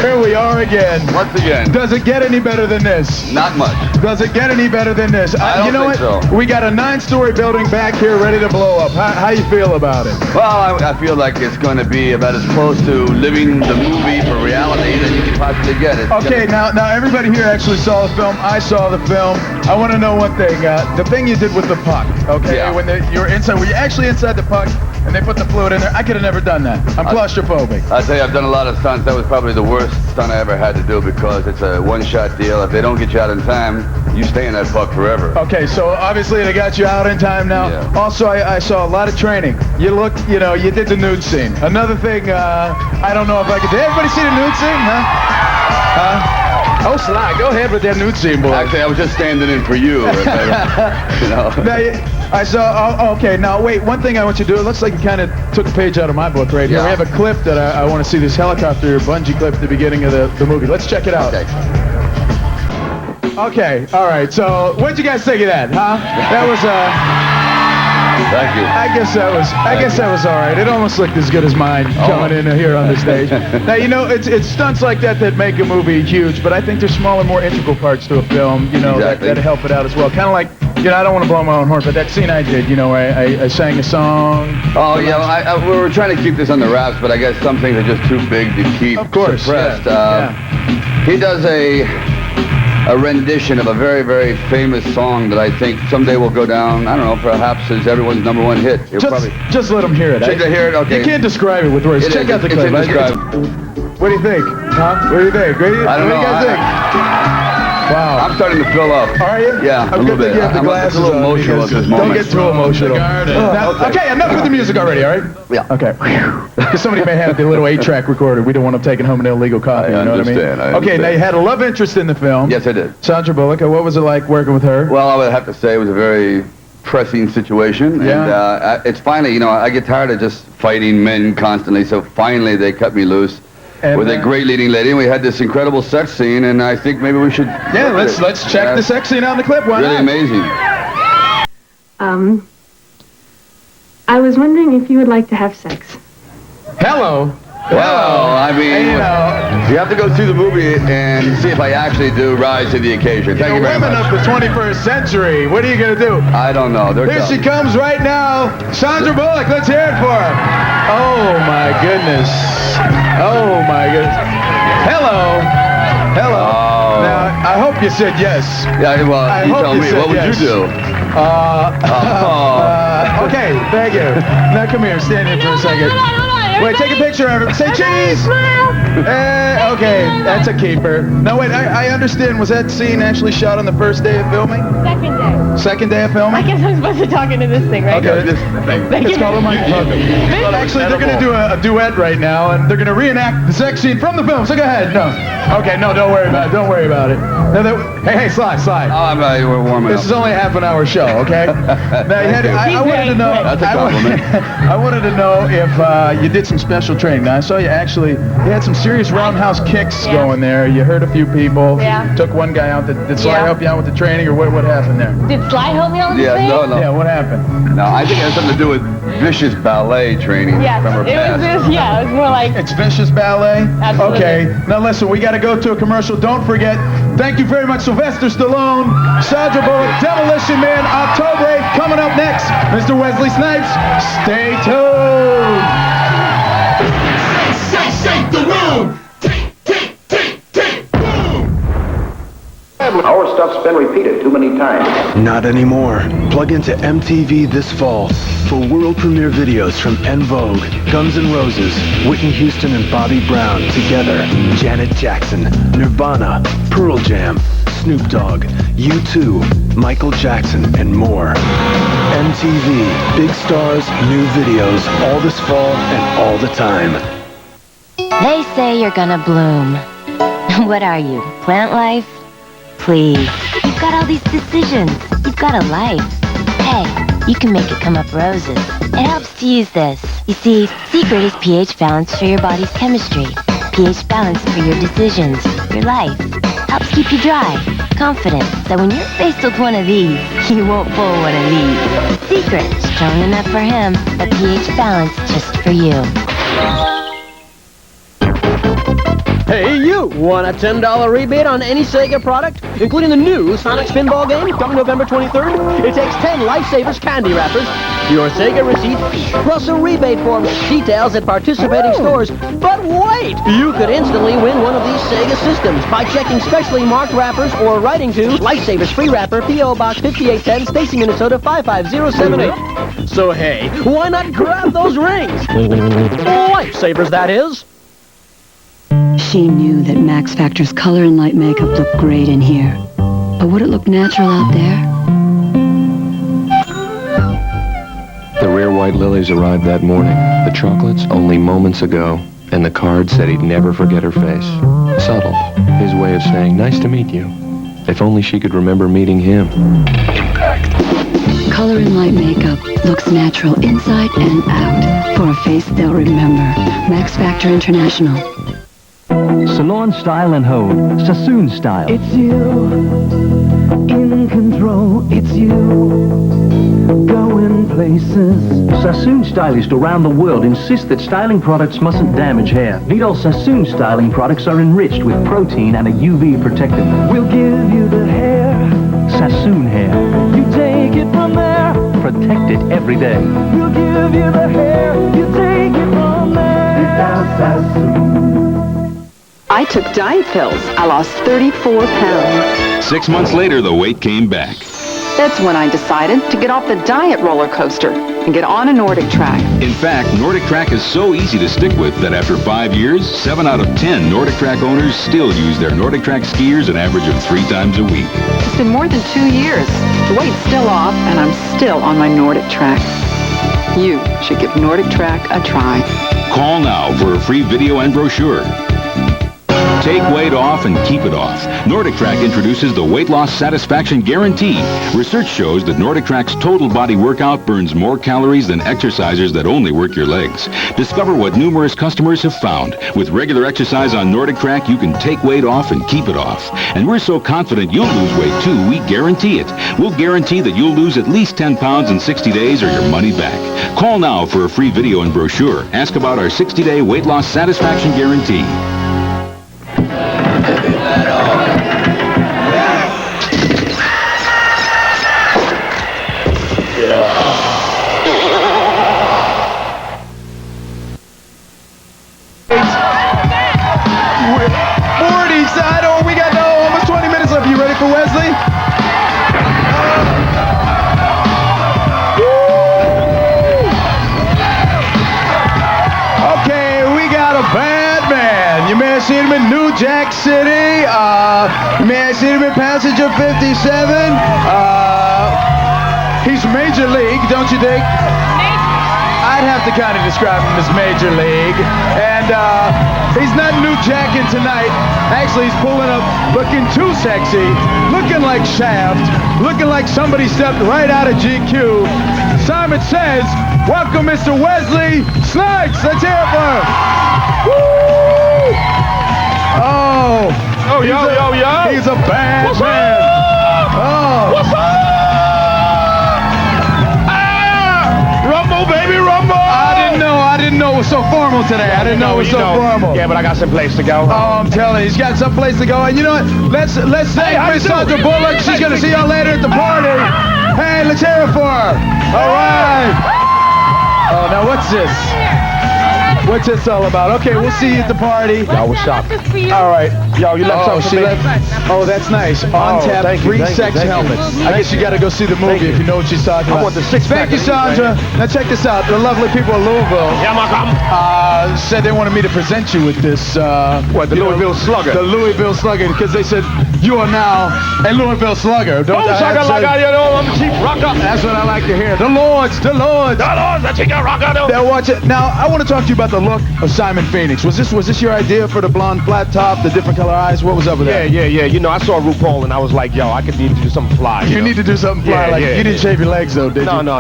Here we are again. Once again. Does it get any better than this? Not much. Does it get any better than this? I don't you know think what? so. We got a 9-story building back here ready to blow up. How you feel about it? Well, I feel like it's going to be about as close to living the movie for reality that you can possibly get. Okay, now everybody here actually saw the film. I saw the film. I want to know one thing. The thing you did with the puck, okay? Yeah. When you were inside, were you actually inside the puck and they put the fluid in there? I could have never done that. I'm claustrophobic. I'll tell you, I've done a lot of stunts. That was probably the worst stunt I ever had to do because it's a one-shot deal. If they don't get you out in time, you stay in that puck forever. Okay, so obviously they got you out in time now. Yeah. Also, I saw a lot of training. You did the nude scene. Another thing, I don't know if I could. Did everybody see the nude scene? Oh, Sly, go ahead with that nude scene, boy. Actually, I was just standing in for you. Now, I saw, okay, now wait, one thing I want you to do, it looks like you kind of took a page out of my book right here. We have a clip that I want to see, this helicopter bungee clip at the beginning of the movie. Let's check it out. Okay, all right, so what'd you guys think of that, huh? That was, Thank you. I guess that was all right. It almost looked as good as mine coming in here on the stage. Now, it's stunts like that make a movie huge, but I think there's smaller, more integral parts to a film, that help it out as well. Kind of like, I don't want to blow my own horn, but that scene I did, I sang a song. Oh, yeah, we were trying to keep this on the wraps, but I guess some things are just too big to keep suppressed. He does a rendition of a very, very famous song that I think someday will go down, I don't know, perhaps as everyone's #1 hit. Just let them hear it. Check to hear it, okay. You can't describe it with words. Check out the clip. What do you think? Huh? What do you think? What do you guys think? Wow. I'm starting to fill up. Are you? Yeah, a little bit. I'm a little emotional at this moment. Don't get too emotional. Okay, enough with the music already, all right? Yeah. Okay. Because somebody may have the little 8-track recorder. We don't want them taking home an illegal copy, you know what I mean? Okay, now you had a love interest in the film. Yes, I did. Sandra Bullock. What was it like working with her? Well, I would have to say it was a very pressing situation. Yeah. And it's finally, I get tired of just fighting men constantly, so finally they cut me loose. With a great leading lady, and we had this incredible sex scene, and I think maybe we should... Yeah, let's check the sex scene on the clip. Why really not? Amazing. I was wondering if you would like to have sex. Hello. Well, I mean, you have to go through the movie and see if I actually do rise to the occasion. Thank you very much. Women of the 21st century. What are you going to do? I don't know. Here she comes right now. Sandra Bullock. Let's hear it for her. Oh, my goodness. Oh, my goodness. Hello. Hello. Now, I hope you said yes. Yeah, well, I you hope tell me. said What would yes. you do? Okay, thank you. Now come here, stand here for a second. Wait, take a picture of it. Say cheese! Okay, that's a keeper. Now wait, I understand, was that scene actually shot on the first day of filming? Second day. Second day of filming? I guess I'm supposed to talk into this thing, right? Okay, it's called a microphone. Actually, they're going to do a duet right now, and they're going to reenact the sex scene from the film, so go ahead. No. Okay, no, don't worry about it. Don't worry about it. No, hey, Sly. We're warming up. This is only a half an hour show, okay? Now, I wanted to know. That's a compliment. I wanted to know if you did some special training. Now, I saw you had some serious roundhouse kicks going there. You hurt a few people. Yeah. Took one guy out. Did Sly help you out with the training, or what happened there? Did Sly help me on the training? No. Yeah, what happened? No, I think it has something to do with vicious ballet training Yes, from her it past. was this. Yeah, it was more like. It's vicious ballet? Absolutely. Okay. Now listen, we got to go to a commercial. Don't forget, thank you very much, Sylvester Stallone, Sandra Bullock, Demolition Man, October 8th, coming up next, Mr. Wesley Snipes. Stay tuned. Shake the room! Our stuff's been repeated too many times. Not anymore. Plug into MTV this fall for world premiere videos from En Vogue, Guns N' Roses, Whitney Houston and Bobby Brown together, Janet Jackson, Nirvana, Pearl Jam, Snoop Dogg, U2, Michael Jackson, and more. MTV, big stars, new videos, all this fall and all the time. They say you're gonna bloom. What are you, plant life? Please, you've got all these decisions. You've got a life. Hey, you can make it come up roses. It helps to use this. You see, Secret is pH balance for your body's chemistry. pH balance for your decisions, your life. Helps keep you dry, confident, that when you're faced with one of these, you won't pull one of these. Secret, strong enough for him, but pH balance just for you. Hey, you! Want a $10 rebate on any Sega product, including the new Sonic Spinball game coming November 23rd? It takes 10 Lifesavers candy wrappers, your Sega receipt, plus a rebate form. Details at participating stores. But wait! You could instantly win one of these Sega systems by checking specially marked wrappers or writing to Lifesavers Free Wrapper, P.O. Box 5810, Stacy, Minnesota 55078. So hey, why not grab those rings? Lifesavers, that is. She knew that Max Factor's color and light makeup looked great in here. But would it look natural out there? The rare white lilies arrived that morning, the chocolates only moments ago, and the card said he'd never forget her face. Subtle, his way of saying, nice to meet you. If only she could remember meeting him. Impact. Color and light makeup looks natural inside and out. For a face they'll remember. Max Factor International. Salon style and hold. Sassoon style. It's you. In control. It's you. Going places. Sassoon stylists around the world insist that styling products mustn't damage hair. Vidal Sassoon styling products are enriched with protein and a UV protectant. We'll give you the hair. Sassoon hair. You take it from there. Protect it every day. We'll give you the hair. You take it from there. Vidal Sassoon. I took diet pills. I lost 34 pounds. 6 months later, the weight came back. That's when I decided to get off the diet roller coaster and get on a Nordic Track. In fact, Nordic Track is so easy to stick with that after 5 years, 7 out of 10 Nordic Track owners still use their Nordic Track skiers an average of 3 times a week. It's been more than 2 years. The weight's still off, and I'm still on my Nordic Track. You should give Nordic Track a try. Call now for a free video and brochure. Take weight off and keep it off. Nordic Track introduces the Weight Loss Satisfaction Guarantee. Research shows that Nordic Track's total body workout burns more calories than exercisers that only work your legs. Discover what numerous customers have found. With regular exercise on Nordic Track, you can take weight off and keep it off. And we're so confident you'll lose weight too, we guarantee it. We'll guarantee that you'll lose at least 10 pounds in 60 days or your money back. Call now for a free video and brochure. Ask about our 60-day Weight Loss Satisfaction Guarantee. Morty, I don't. We seen him in New Jack City. You may have seen him in Passenger 57. He's Major League, don't you think? I'd have to kind of describe him as Major League. And he's not New Jacking tonight. Actually, he's pulling up looking too sexy, looking like Shaft, looking like somebody stepped right out of GQ. Simon says, welcome Mr. Wesley Snipes. Let's hear it for him. Woo! Oh, yo. He's a bad What's man. Up? Oh. What's up? Rumble, baby, rumble! I didn't know it was so formal today. I didn't know it was so formal. Yeah, but I got some place to go. Oh, I'm telling you, he's got some place to go. And you know what? Let's thank Miss Sandra Bullock. She's gonna see y'all later at the party. Hey, let's hear it for her. All right. Oh, now what's this? What's this all about? Okay, we'll see you at the party. Yo, what's up? All right. Yo, you left something for me? Oh, that's nice. On tap, free sex helmets. I guess you got to go see the movie if you know what she's talking about. I want the six-pack. Thank you, Sandra. Now check this out. The lovely people of Louisville said they wanted me to present you with this. What, the Louisville Slugger? The Louisville Slugger, because they said you are now a Louisville Slugger. Don't sugar like I, you know, I'm a cheap rocker. That's what I like to hear. The Lords. The cheap rocker. Now watch it. Now I want to talk to you about the look of Simon Phoenix. Was this your idea for the blonde flat top, the different color eyes? What was up with that? Yeah. You know, I saw RuPaul and I was like, yo, I could need to do something fly. You need to do something fly. You didn't shave your legs though, did you? No.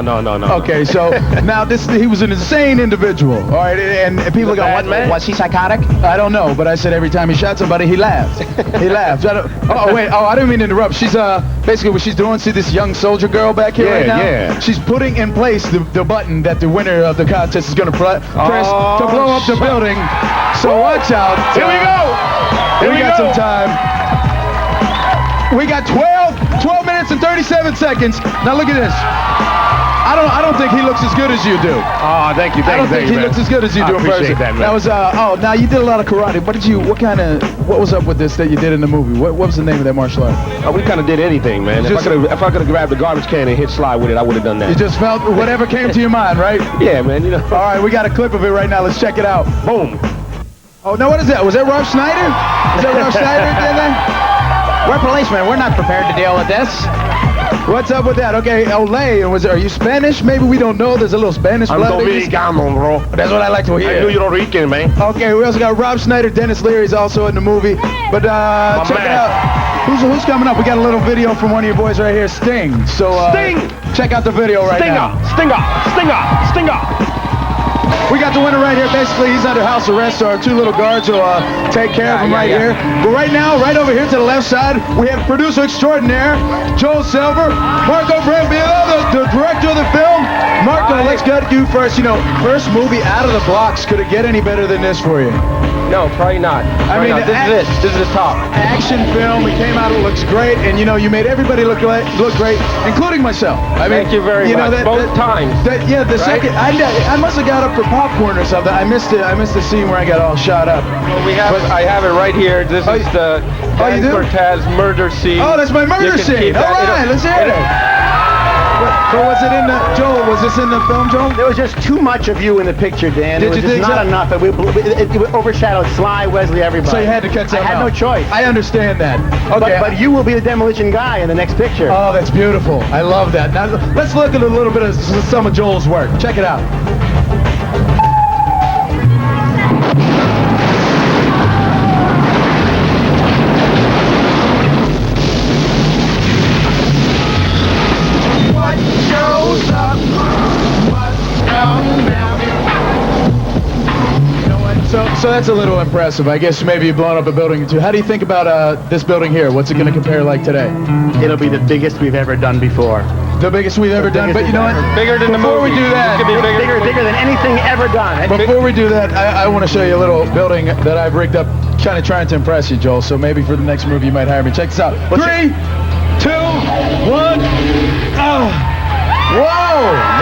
Okay, so now he was an insane individual. All right, and people go, what man? Was he psychotic? I don't know, but I said every time he shot somebody, he laughed. He laughed. I didn't mean to interrupt. She's basically what she's doing. See this young soldier girl back here right now? Yeah. She's putting in place the button that the winner of the contest is going to press to blow up the building. So watch out. Here we go. We got some time. We got 12 minutes and 37 seconds. Now look at this. I don't think he looks as good as you do. Oh, thank you. I don't think he looks as good as you do in person. That, man. That was now you did a lot of karate. What was up with this that you did in the movie? What was the name of that martial art? We kind of did anything, man. If I could have grabbed the garbage can and hit slide with it, I would have done that. You just felt whatever came to your mind, right? Yeah, man. You know. All right, we got a clip of it right now. Let's check it out. Boom. Oh, no, what is that? Was that Ralph Schneider? Is that Ralph Schneider did that? We're policemen. We're not prepared to deal with this. What's up with that? Okay, Olay, are you Spanish? Maybe we don't know. There's a little Spanish blood. I'm Dominicano, bro. That's what I like to hear. I knew Puerto Rican, man. Okay, we also got Rob Schneider. Dennis Leary's also in the movie. But check it out. Who's coming up? We got a little video from one of your boys right here, Sting. So Sting! Check out the video right now. Stinger! We got the winner right here. Basically, he's under house arrest, so our two little guards will take care of him right here. But right now, right over here to the left side, we have producer extraordinaire, Joel Silver, Marco Brambilla, the director of the film. Marco, let's go to you first. You know, first movie out of the blocks. Could it get any better than this for you? No, probably not. This is the top. Action film. It came out. It looks great, and you know, you made everybody look great, including myself. Thank you very much. Both times. The second, I must have got up for popcorn or something. I missed the scene where I got all shot up. Well, I have it right here. This is the Dan Cortez murder scene. Oh, that's my murder scene. All right, let's hear it. So was it in the, Joel, was this in the film, Joel? There was just too much of you in the picture, Dan. Did it was just not enough. It overshadowed Sly, Wesley, everybody. So you had to cut something I had no choice. I understand that. Okay. But you will be the demolition guy in the next picture. Oh, that's beautiful. I love that. Now, let's look at a little bit of some of Joel's work. Check it out. So that's a little impressive. I guess maybe you've blown up a building or two. How do you think about this building here? What's it going to compare like today? It'll be the biggest we've ever done before. The biggest we've ever done. But you know what? Bigger than the movie. Before we do that, bigger than anything ever done. Before we do that, I want to show you a little building that I've rigged up, kind of trying to impress you, Joel. So maybe for the next movie you might hire me. Check this out. 3, 2, 1. Oh. Whoa!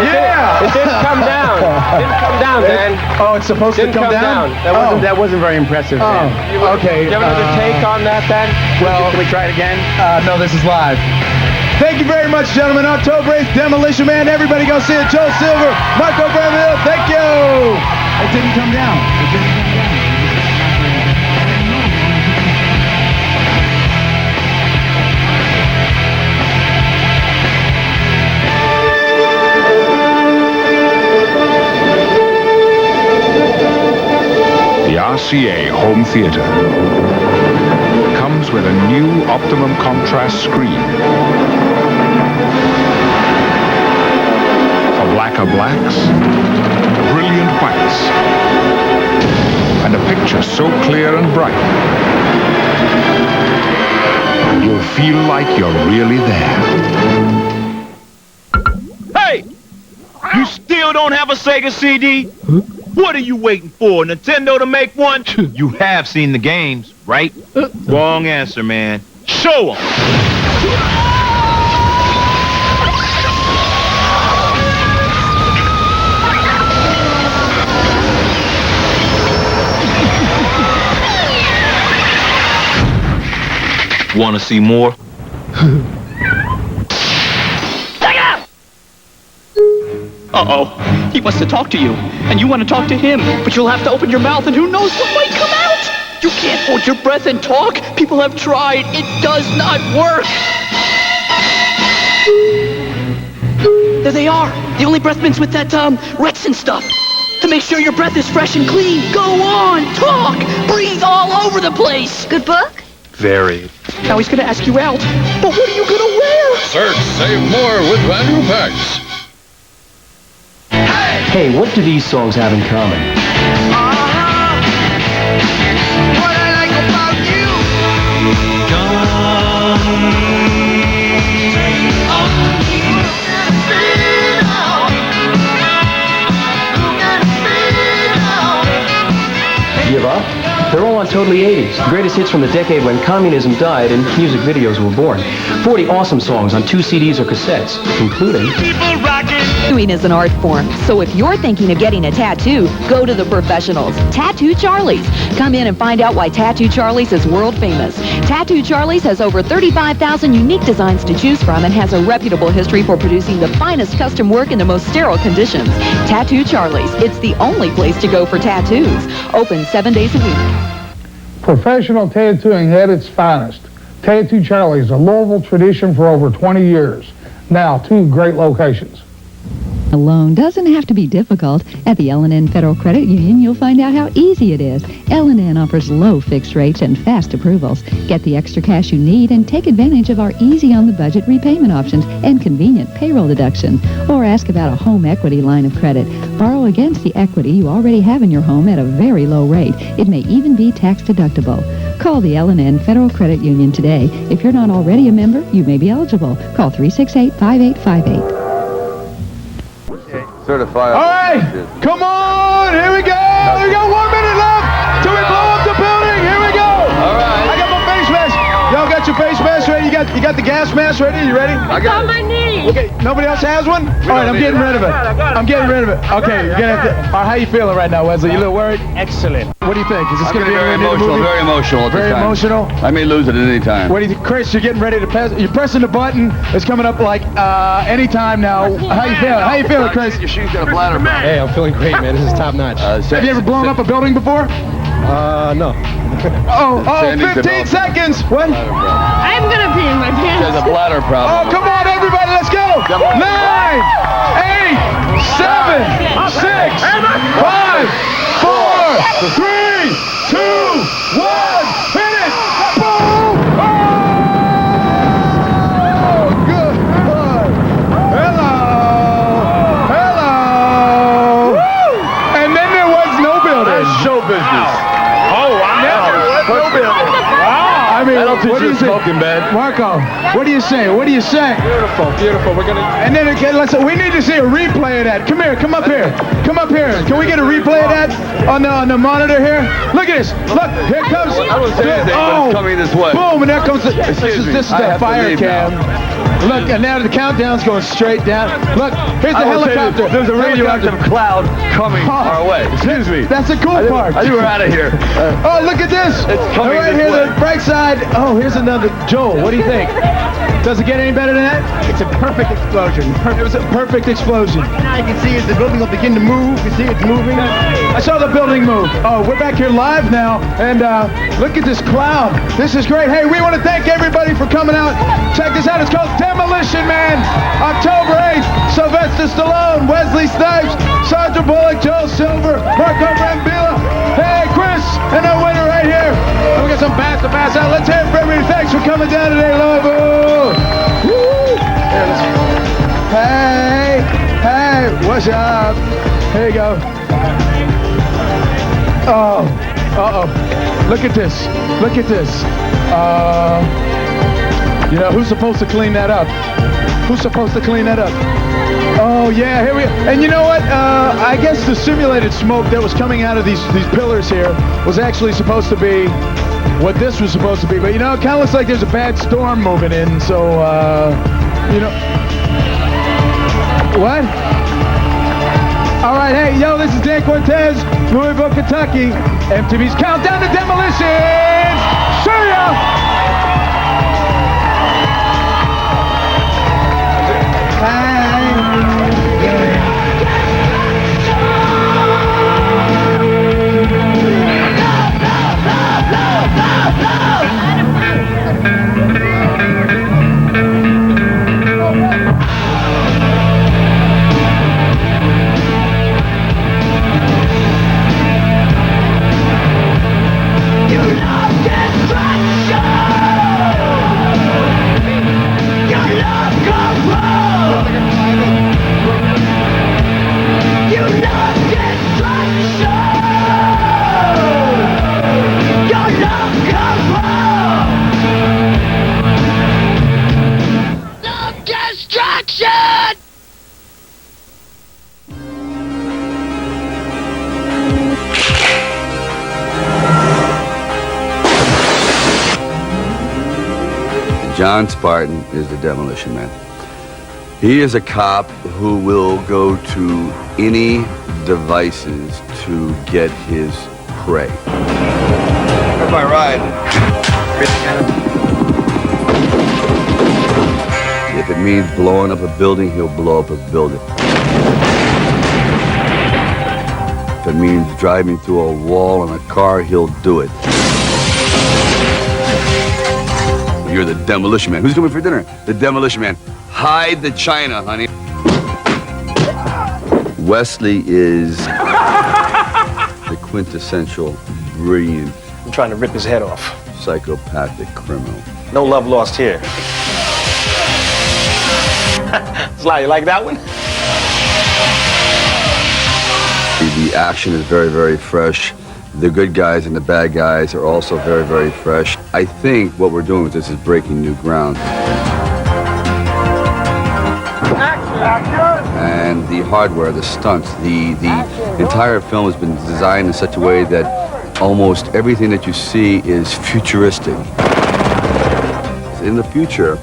Yeah! It didn't come down. It didn't come down, Dan. Oh, it's supposed to come down? That wasn't very impressive, Dan. Okay. Do you have another take on that, then? Well, can we try it again? No, this is live. Thank you very much, gentlemen. October 8th, Demolition Man. Everybody go see it. Joel Silver, Marco Brambilla. Thank you. It didn't come down. It didn't come down. RCA home theater. Comes with a new optimum contrast screen. For blacker blacks, brilliant whites, and a picture so clear and bright, you'll feel like you're really there. Hey! You still don't have a Sega CD? Huh? What are you waiting for? Nintendo to make one? You have seen the games, right? Wrong answer, man. Show 'em! Want to see more? Uh-oh. He wants to talk to you, and you want to talk to him, but you'll have to open your mouth, and who knows what might come out? You can't hold your breath and talk. People have tried. It does not work. There they are. The only breath mints with that, Rexon stuff. To make sure your breath is fresh and clean. Go on, talk, breathe all over the place. Good book? Very. Now he's gonna ask you out. But what are you gonna wear? Search, save more with value packs. Hey, what do these songs have in common? What I like about you. Give up? They're all on Totally 80s, the greatest hits from the decade when communism died and music videos were born. 40 awesome songs on 2 CDs or cassettes, including... Tattooing is an art form, so if you're thinking of getting a tattoo, go to the professionals, Tattoo Charlie's. Come in and find out why Tattoo Charlie's is world famous. Tattoo Charlie's has over 35,000 unique designs to choose from and has a reputable history for producing the finest custom work in the most sterile conditions. Tattoo Charlie's, it's the only place to go for tattoos. Open 7 days a week. Professional tattooing at its finest. Tattoo Charlie's, a Louisville tradition for over 20 years. Now, 2 great locations. A loan doesn't have to be difficult. At the L&N Federal Credit Union, you'll find out how easy it is. L&N offers low fixed rates and fast approvals. Get the extra cash you need and take advantage of our easy-on-the-budget repayment options and convenient payroll deduction. Or ask about a home equity line of credit. Borrow against the equity you already have in your home at a very low rate. It may even be tax deductible. Call the L&N Federal Credit Union today. If you're not already a member, you may be eligible. Call 368-5858. Certified. All right, come on, here we go. We got 1 minute left till we blow up the building. Here we go. All right. I got my face mask. Y'all got your face mask ready? You got the gas mask ready? You ready? I got my knee. Okay, nobody else has one? All right, I'm getting rid of it. I'm getting rid of it. Okay, you're gonna have to. All right, how you feeling right now, Wesley? You a little worried? Excellent. What do you think? Is this I'm gonna be very a good emotional, movie? very emotional at the Very time. emotional? I may lose it at any time. What do you think? Chris, you're getting ready to pass. You're pressing the button. It's coming up like any time now. How you feeling? How you feeling, Chris? Your shoe's got a bladder. Hey, I'm feeling great, man. This is top notch. Have you ever blown up a building before? No. 15 seconds. What? I'm gonna pee in my pants. There's a bladder problem. Oh, come on, everybody, let's go. 9, 8, 7, 6, 5, 4, 3, 2, 1. Hit it. Boom. Oh, good. Hello. And then there was no building. That's show business. I mean, That'll teach what do you you think? smoking bed. Marco, what do you say? What do you say? Beautiful, beautiful. We're gonna. And then again, we need to see a replay of that. Come here, come up here. Come up here. Can we get a replay of that on the monitor here? Look at this. Look, here comes. I don't say anything, but it's coming this way. Boom, and there comes the. This is I the have to fire leave cam. Look, and now the countdown's going straight down. Look, here's the helicopter. There's a radioactive cloud coming our way. Excuse me. That's the cool part. I think we're out of here. Oh, look at this. It's coming right this here, way. the bright side. Oh, here's another. Joel, what do you think? Does it get any better than that? It's a perfect explosion. It was a perfect explosion. Now you can see the building will begin to move. You see it's moving. I saw the building move. Oh, we're back here live now, and look at this cloud. This is great. Hey, we want to thank everybody for coming out. Check this out. It's called Demolition Man. October 8th. Sylvester Stallone, Wesley Snipes, Sandra Bullock, Joel Silver, Marco Brambilla. Hey, Chris. And our winner right here. And we got some bats to pass out. Let's hear it for everybody. Thanks for coming down today, Louisville. Woo! Hey, what's up? Here you go. Oh, uh-oh. Look at this. Look at this. You know, who's supposed to clean that up? Who's supposed to clean that up? Oh, yeah, here we go. And you know what? I guess the simulated smoke that was coming out of these pillars here was actually supposed to be what this was supposed to be. But, you know, it kind of looks like there's a bad storm moving in. So, you know. What? All right, hey, yo, this is Dan Cortez, Louisville, Kentucky. MTV's Countdown to Demolition. See ya! John Spartan is the Demolition Man. He is a cop who will go to any devices to get his prey. Where's my ride? If it means blowing up a building, he'll blow up a building. If it means driving through a wall in a car, he'll do it. You're the Demolition Man. Who's coming for dinner? The Demolition Man. Hide the china, honey. Wesley is the quintessential, brilliant... I'm trying to rip his head off. ...psychopathic criminal. No love lost here. Sly, you like that one? The action is very, very fresh. The good guys and the bad guys are also very, very fresh. I think what we're doing with this is breaking new ground. And the hardware, the stunts, the entire film has been designed in such a way that almost everything that you see is futuristic. In the future,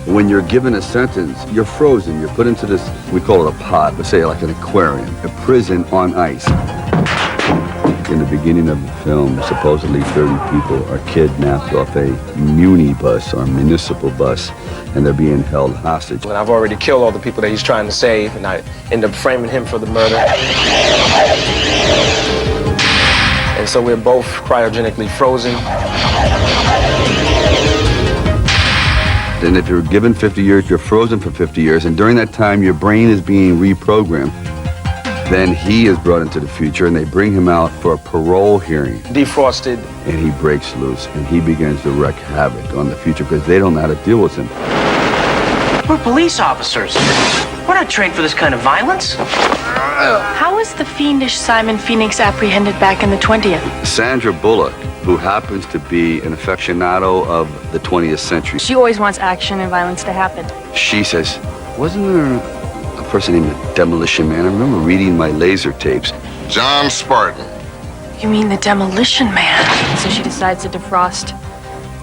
when you're given a sentence, you're frozen. You're put into this, we call it a pod, but say like an aquarium, a prison on ice. In the beginning of the film, supposedly 30 people are kidnapped off a muni bus or municipal bus, and they're being held hostage. And I've already killed all the people that he's trying to save, and I end up framing him for the murder. And so we're both cryogenically frozen. Then if you're given 50 years, you're frozen for 50 years, and during that time, your brain is being reprogrammed. Then he is brought into the future, and they bring him out for a parole hearing. Defrosted. And he breaks loose, and he begins to wreak havoc on the future because they don't know how to deal with him. We're police officers. We're not trained for this kind of violence. How was the fiendish Simon Phoenix apprehended back in the 20th? Sandra Bullock, who happens to be an aficionado of the 20th century. She always wants action and violence to happen. She says, wasn't there a person named the Demolition Man? I remember reading my laser tapes. John Spartan. You mean the Demolition Man? So she decides to defrost,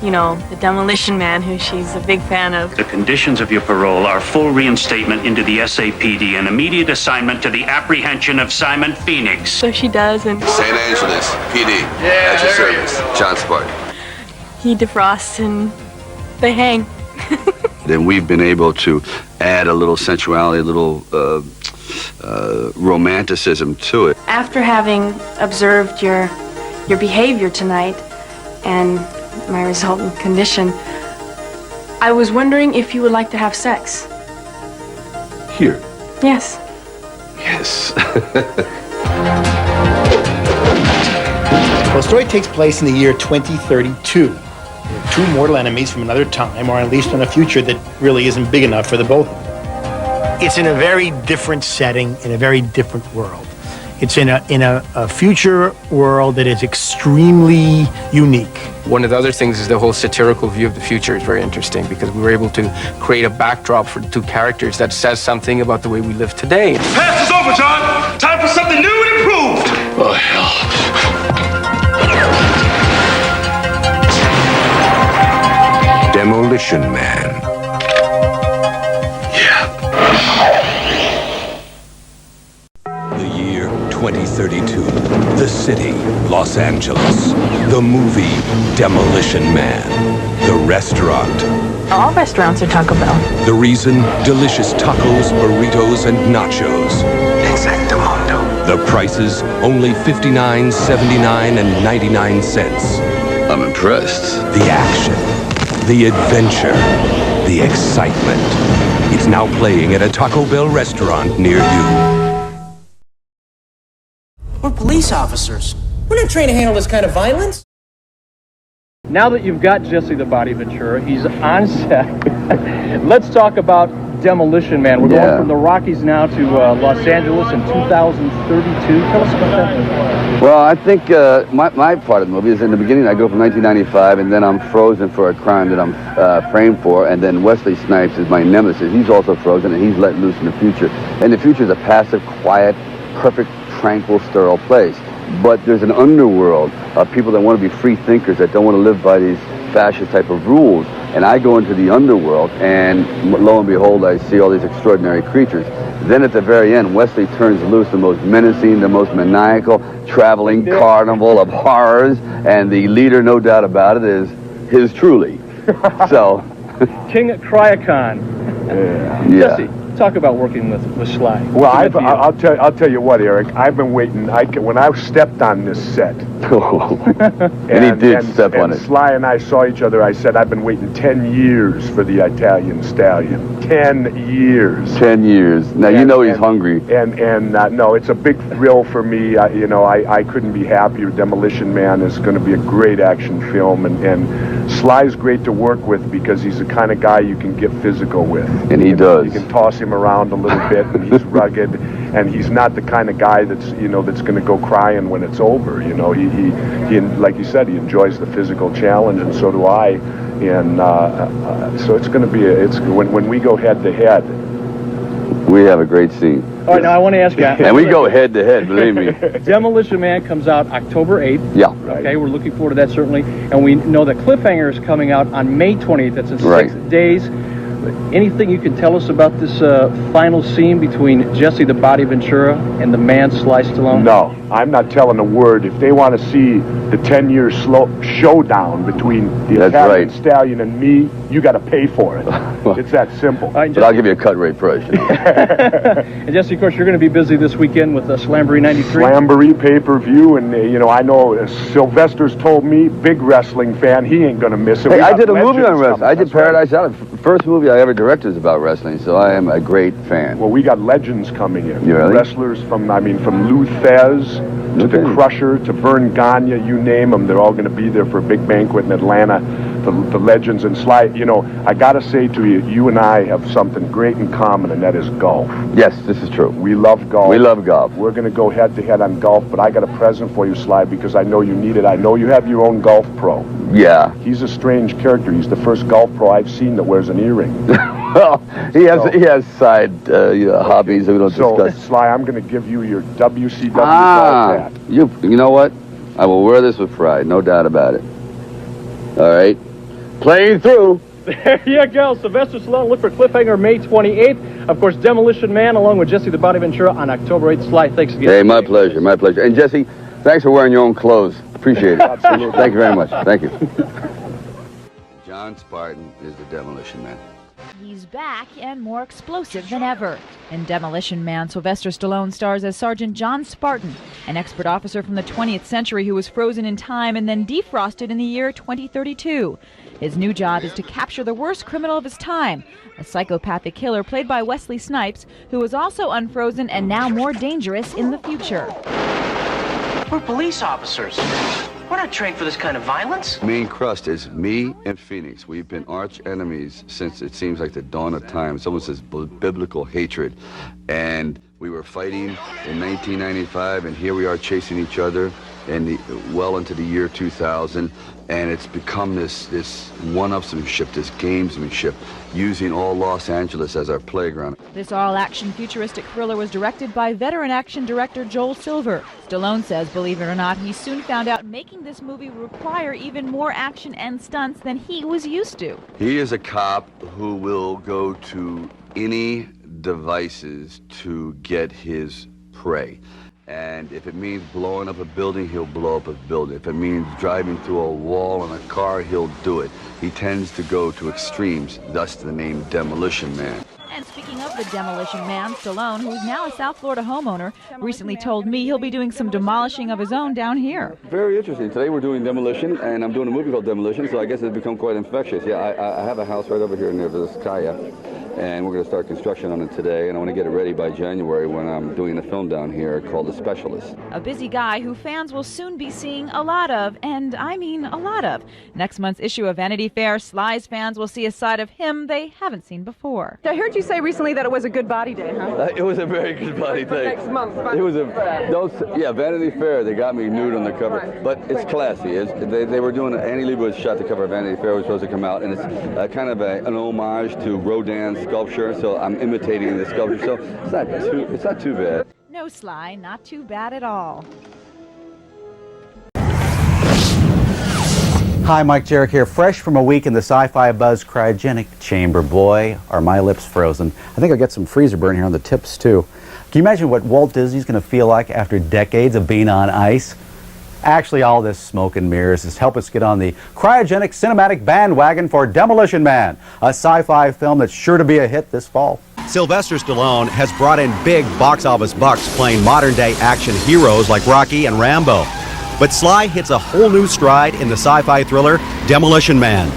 you know, the Demolition Man, who she's a big fan of. The conditions of your parole are full reinstatement into the SAPD and immediate assignment to the apprehension of Simon Phoenix. So she does, and St. Angeles, PD. Yeah, at your service. John Spartan. he defrosts and they hang. Then we've been able to add a little sensuality, a little romanticism to it. After having observed your behavior tonight and my resultant condition, I was wondering if you would like to have sex. Here. Yes. Yes. Well, the story takes place in the year 2032. There are two mortal enemies from another time, or at least in a future that really isn't big enough for the both of them. It's in a very different setting, in a very different world. It's in a future world that is extremely unique. One of the other things is the whole satirical view of the future is very interesting because we were able to create a backdrop for the two characters that says something about the way we live today. Pass is over, John. Time for something new and improved. Oh, hell. Demolition Man. The year 2032. The city, Los Angeles. The movie, Demolition Man. The restaurant. All restaurants are Taco Bell. The reason, delicious tacos, burritos, and nachos. Exactamundo. The prices, only $59, $79, and 99 cents. I'm impressed. The action, the adventure, the excitement. It's now playing at a Taco Bell restaurant near you. We're police officers. We're not trained to handle this kind of violence. Now that you've got Jesse the Body Ventura, he's on set. Let's talk about Demolition Man. We're going from the Rockies now to Los Angeles in 2032. Tell us about that. Well, I think my part of the movie is in the beginning. I go from 1995, and then I'm frozen for a crime that I'm framed for, and then Wesley Snipes is my nemesis. He's also frozen, and he's let loose in the future. And the future is a passive, quiet, perfect, tranquil, sterile place. But there's an underworld of people that want to be free thinkers, that don't want to live by these fascist type of rules. And I go into the underworld, and lo and behold, I see all these extraordinary creatures. Then at the very end, Wesley turns loose the most menacing, the most maniacal, traveling carnival of horrors. And the leader, no doubt about it, is his truly. So, King Cryocon. yeah. Jesse, talk about working with Sly. Well, I'll tell you what, Eric. I've been waiting. When I stepped on this set, and he did step on it. Sly and I saw each other. I said, I've been waiting 10 years for the Italian Stallion. 10 years. 10 years. Now you know he's hungry. And no, it's a big thrill for me. I couldn't be happier. Demolition Man is going to be a great action film, and Sly's great to work with because he's the kind of guy you can get physical with. And he does. You can toss him around a little bit, and he's rugged, and he's not the kind of guy that's going to go crying when it's over. He like you said, he enjoys the physical challenge, and so do I. And so it's going to be when we go head to head. We have a great scene. All right, now I want to ask you. And we go head to head, believe me. Demolition Man comes out October 8th. Yeah. Okay, we're looking forward to that certainly. And we know that Cliffhanger is coming out on May 20th. That's in 6 days. Anything you can tell us about this final scene between Jesse the Body Ventura and the man Sly Stallone? No, I'm not telling a word. If they want to see the 10-year showdown between the Italian Stallion and me, you got to pay for it. It's that simple. But I'll give you a cut rate price. And Jesse, of course, you're going to be busy this weekend with Slamboree 93. Slamboree pay-per-view, and I know Sylvester's told me, big wrestling fan, he ain't going to miss it. Hey, I did a movie on wrestling. I did Paradise Alley. First movie I ever directed is about wrestling, so I am a great fan. Well, we got legends coming in. You really? Wrestlers from Lou Thez to the Crusher to Vern Gagne, you name them. They're all going to be there for a big banquet in Atlanta. The legends and Sly. I got to say to you, you and I have something great in common, and that is golf. Yes, this is true. We love golf. We love golf. We're going to go head to head on golf, but I got a present for you, Sly, because I know you need it. I know you have your own golf pro. Yeah. He's a strange character. He's the first golf pro I've seen that wears an earring. Well, he has side hobbies that we don't discuss. So, Sly, I'm going to give you your WCW golf hat. You know what? I will wear this with pride, no doubt about it. All right. Playing through. There you go. Sylvester Stallone, look for Cliffhanger May 28th. Of course, Demolition Man, along with Jesse the Body Ventura on October 8th. Sly, thanks again. Hey, my pleasure, my pleasure. And Jesse, thanks for wearing your own clothes. Appreciate it. Absolutely. Thank you very much. Thank you. John Spartan is the Demolition Man. He's back and more explosive than ever. In Demolition Man, Sylvester Stallone stars as Sergeant John Spartan, an expert officer from the 20th century who was frozen in time and then defrosted in the year 2032. His new job is to capture the worst criminal of his time, a psychopathic killer played by Wesley Snipes, who is also unfrozen and now more dangerous in the future. We're police officers. We're We're not trained for this kind of violence. Main crust is me and Phoenix. We've been arch enemies since it seems like the dawn of time. It's almost this biblical hatred. And we were fighting in 1995, and here we are chasing each other well into the year 2000. And it's become this one-upsmanship, this gamesmanship, using all Los Angeles as our playground. This all-action futuristic thriller was directed by veteran action director Joel Silver. Stallone says, believe it or not, he soon found out making this movie would require even more action and stunts than he was used to. He is a cop who will go to any devices to get his prey. And if it means blowing up a building, he'll blow up a building. If it means driving through a wall in a car, he'll do it. He tends to go to extremes, thus the name Demolition Man. And speaking of the Demolition Man, Stallone, who is now a South Florida homeowner, recently told me he'll be doing some demolishing of his own down here. Very interesting. Today we're doing Demolition, and I'm doing a movie called Demolition, so I guess it's become quite infectious. Yeah, I have a house right over here near Vizcaya, and we're going to start construction on it today, and I want to get it ready by January when I'm doing a film down here called The Specialist. A busy guy who fans will soon be seeing a lot of, and I mean a lot of. Next month's issue of Vanity Fair, Sly's fans will see a side of him they haven't seen before. I heard you say recently that it was a good body day, huh? It was a very good body day. Next month. It was Vanity Fair. They got me nude on the cover, but it's classy. They were doing Annie Leibovitz shot the cover of Vanity Fair. Was supposed to come out, and it's kind of an homage to Rodin's sculpture. So I'm imitating the sculpture. So it's not too bad. No, Sly, not too bad at all. Hi, Mike Jarek here, fresh from a week in the Sci-Fi Buzz cryogenic chamber. Boy, are my lips frozen. I think I'll get some freezer burn here on the tips, too. Can you imagine what Walt Disney's going to feel like after decades of being on ice? Actually, all this smoke and mirrors has helped us get on the cryogenic cinematic bandwagon for Demolition Man, a sci-fi film that's sure to be a hit this fall. Sylvester Stallone has brought in big box office bucks playing modern-day action heroes like Rocky and Rambo. But Sly hits a whole new stride in the sci-fi thriller Demolition Man.